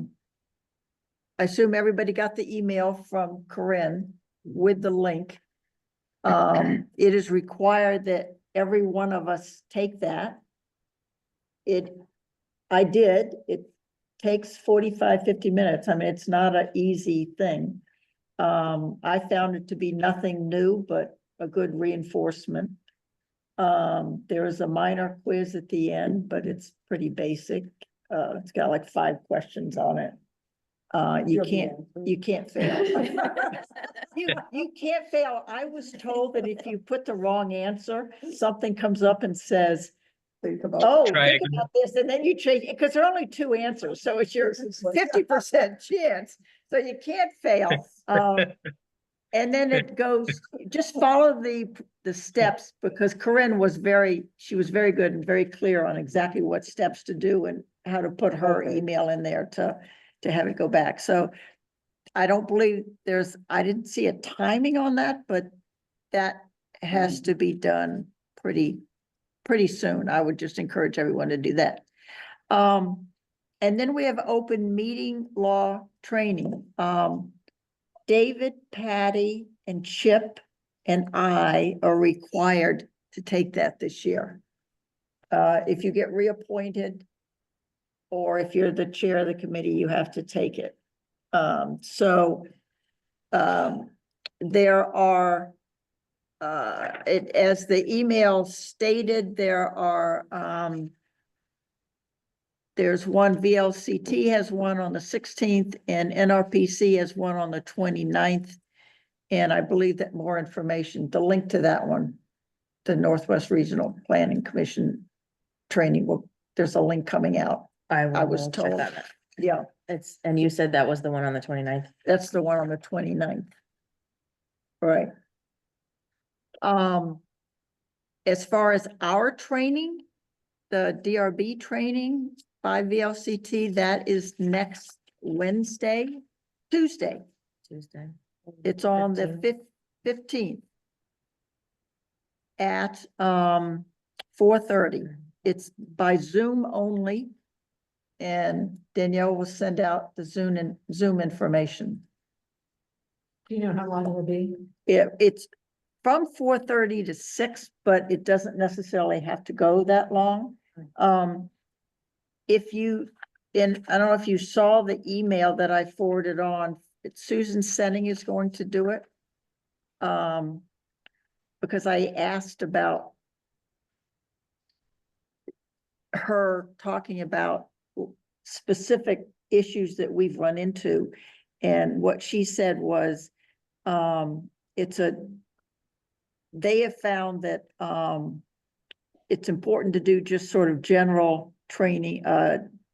assume everybody got the email from Corinne with the link. It is required that every one of us take that. I did. It takes 45, 50 minutes. I mean, it's not an easy thing. I found it to be nothing new, but a good reinforcement. There is a minor quiz at the end, but it's pretty basic. It's got like 5 questions on it. You can't fail. You can't fail. I was told that if you put the wrong answer, something comes up and says, think about this, and then you change it, because there are only 2 answers, so it's your 50% chance, so you can't fail. And then it goes, just follow the steps, because Corinne was very good and very clear on exactly what steps to do and how to put her email in there to have it go back. So I don't believe I didn't see a timing on that, but that has to be done pretty soon. I would just encourage everyone to do that. And then we have open meeting law training. David, Patty, and Chip and I are required to take that this year. If you get reappointed, or if you're the chair of the committee, you have to take it. There are, as the email stated, there's one, VLCT has one on the 16th, and NRPC has one on the 29th. And I believe that more information, the link to that one, the Northwest Regional Planning Commission training, there's a link coming out. I was told. Yeah. And you said that was the one on the 29th. That's the one on the 29th. Right. As far as our training, the DRB training by VLCT, that is next Tuesday. It's on the 15th at 4:30. It's by Zoom only. And Danielle will send out the Zoom information. Do you know how long it will be? It's from 4:30 to 6, but it doesn't necessarily have to go that long. I don't know if you saw the email that I forwarded on, Susan Senning is going to do it. Because I asked about her talking about specific issues that we've run into. And what she said was, they have found that it's important to do just sort of general training,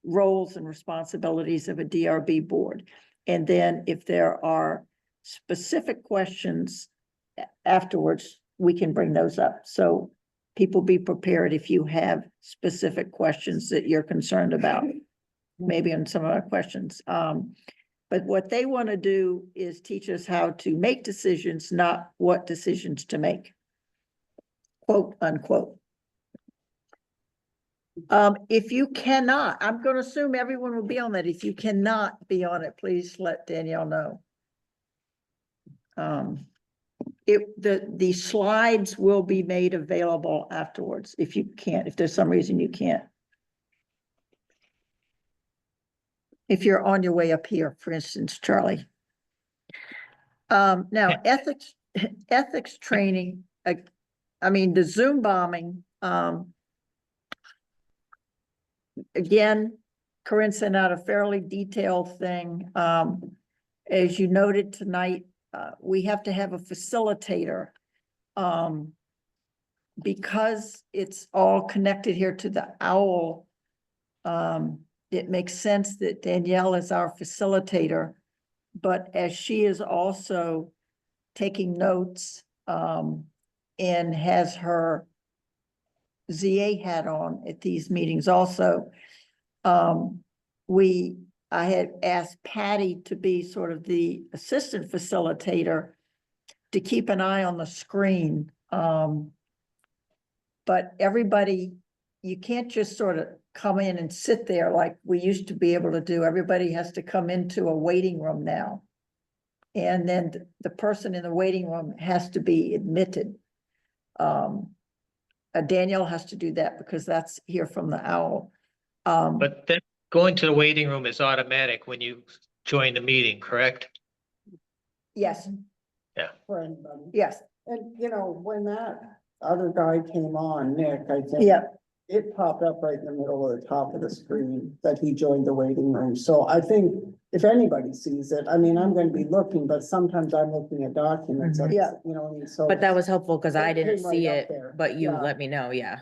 roles and responsibilities of a DRB board. And then if there are specific questions afterwards, we can bring those up. So people be prepared if you have specific questions that you're concerned about, maybe on some of our questions. But what they want to do is teach us how to make decisions, not what decisions to make. Quote, unquote. If you cannot, I'm going to assume everyone will be on that. If you cannot be on it, please let Danielle know. The slides will be made available afterwards if you can't, if there's some reason you can't. If you're on your way up here, for instance, Charlie. Now ethics training, I mean, the Zoom bombing, again, Corinne sent out a fairly detailed thing. As you noted tonight, we have to have a facilitator. Because it's all connected here to the OWL, it makes sense that Danielle is our facilitator, but as she is also taking notes, and has her ZA hat on at these meetings also, I had asked Patty to be sort of the assistant facilitator to keep an eye on the screen. But everybody, you can't just sort of come in and sit there like we used to be able to do. Everybody has to come into a waiting room now. And then the person in the waiting room has to be admitted. Danielle has to do that because that's here from the OWL. But then going to the waiting room is automatic when you join the meeting, correct? Yes, For anybody. yes, And, you know, when that other guy came on, Nick, I think. yeah. It popped up right in the middle of the top of the screen that he joined the waiting room. So I think if anybody sees it, I mean, I'm gonna be looking, but sometimes I'm looking at documents. Mhm. like, Yeah. You know what I mean? So. But that was helpful because I It didn't came right see up it, there. but you Yeah. let me know, yeah.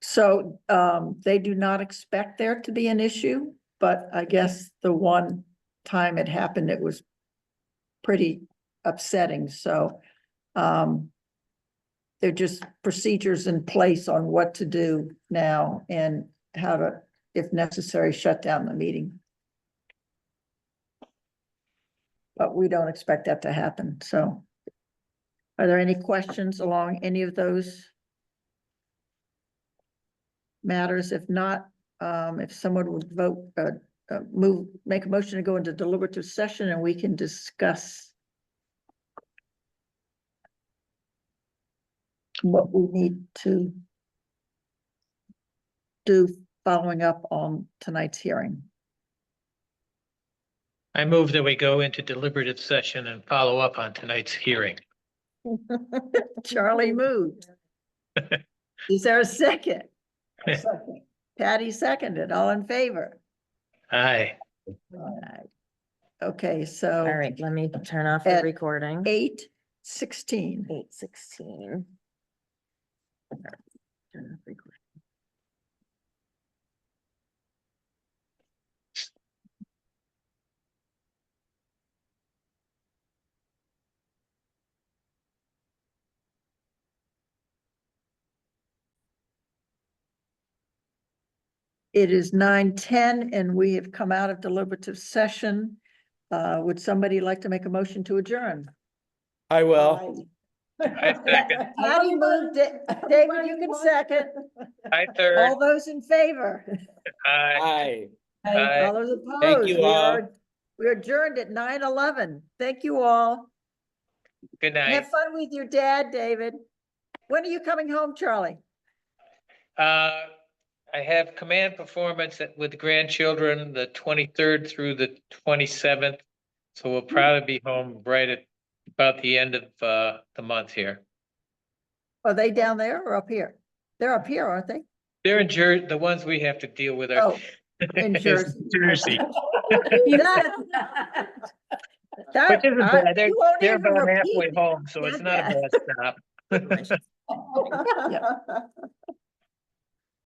So they do not expect there to be an issue, but I guess the one time it happened, it was pretty upsetting. So there are just procedures in place on what to do now and how to, if necessary, shut down the meeting. But we don't expect that to happen. So are there any questions along any of those matters? If not, if someone would vote, make a motion to go into deliberative session and we can discuss what we need to do following up on tonight's hearing. I move that we go into deliberative session and follow up on tonight's hearing. Charlie moved. Is there a second? Second. Patty seconded. All in favor? Aye. All right. Okay, so. All right, let me turn off the At recording. 8:16. 8:16. Turn off recording. It is 9:10 and we have come out of deliberative session. Would somebody like to make a motion to adjourn? I will. I second. Patty moved it. David, you can second. I third. All those in favor? Aye. Aye. Aye. All those opposed? Thank you all. We're adjourned at 9:11. Thank you all. Good night. Have fun with your dad, David. When are you coming home, Charlie? I have command performance with grandchildren the 23rd through the 27th. So we'll probably be home right at about the end of the month here. Are they down there or up here? They're up here, aren't they? They're in Jersey. The ones we have to deal with are Oh, in is Jersey. Jersey. That, Which isn't bad. you won't They're even about repeat halfway home, so it's said not a that. bad stop. Yeah.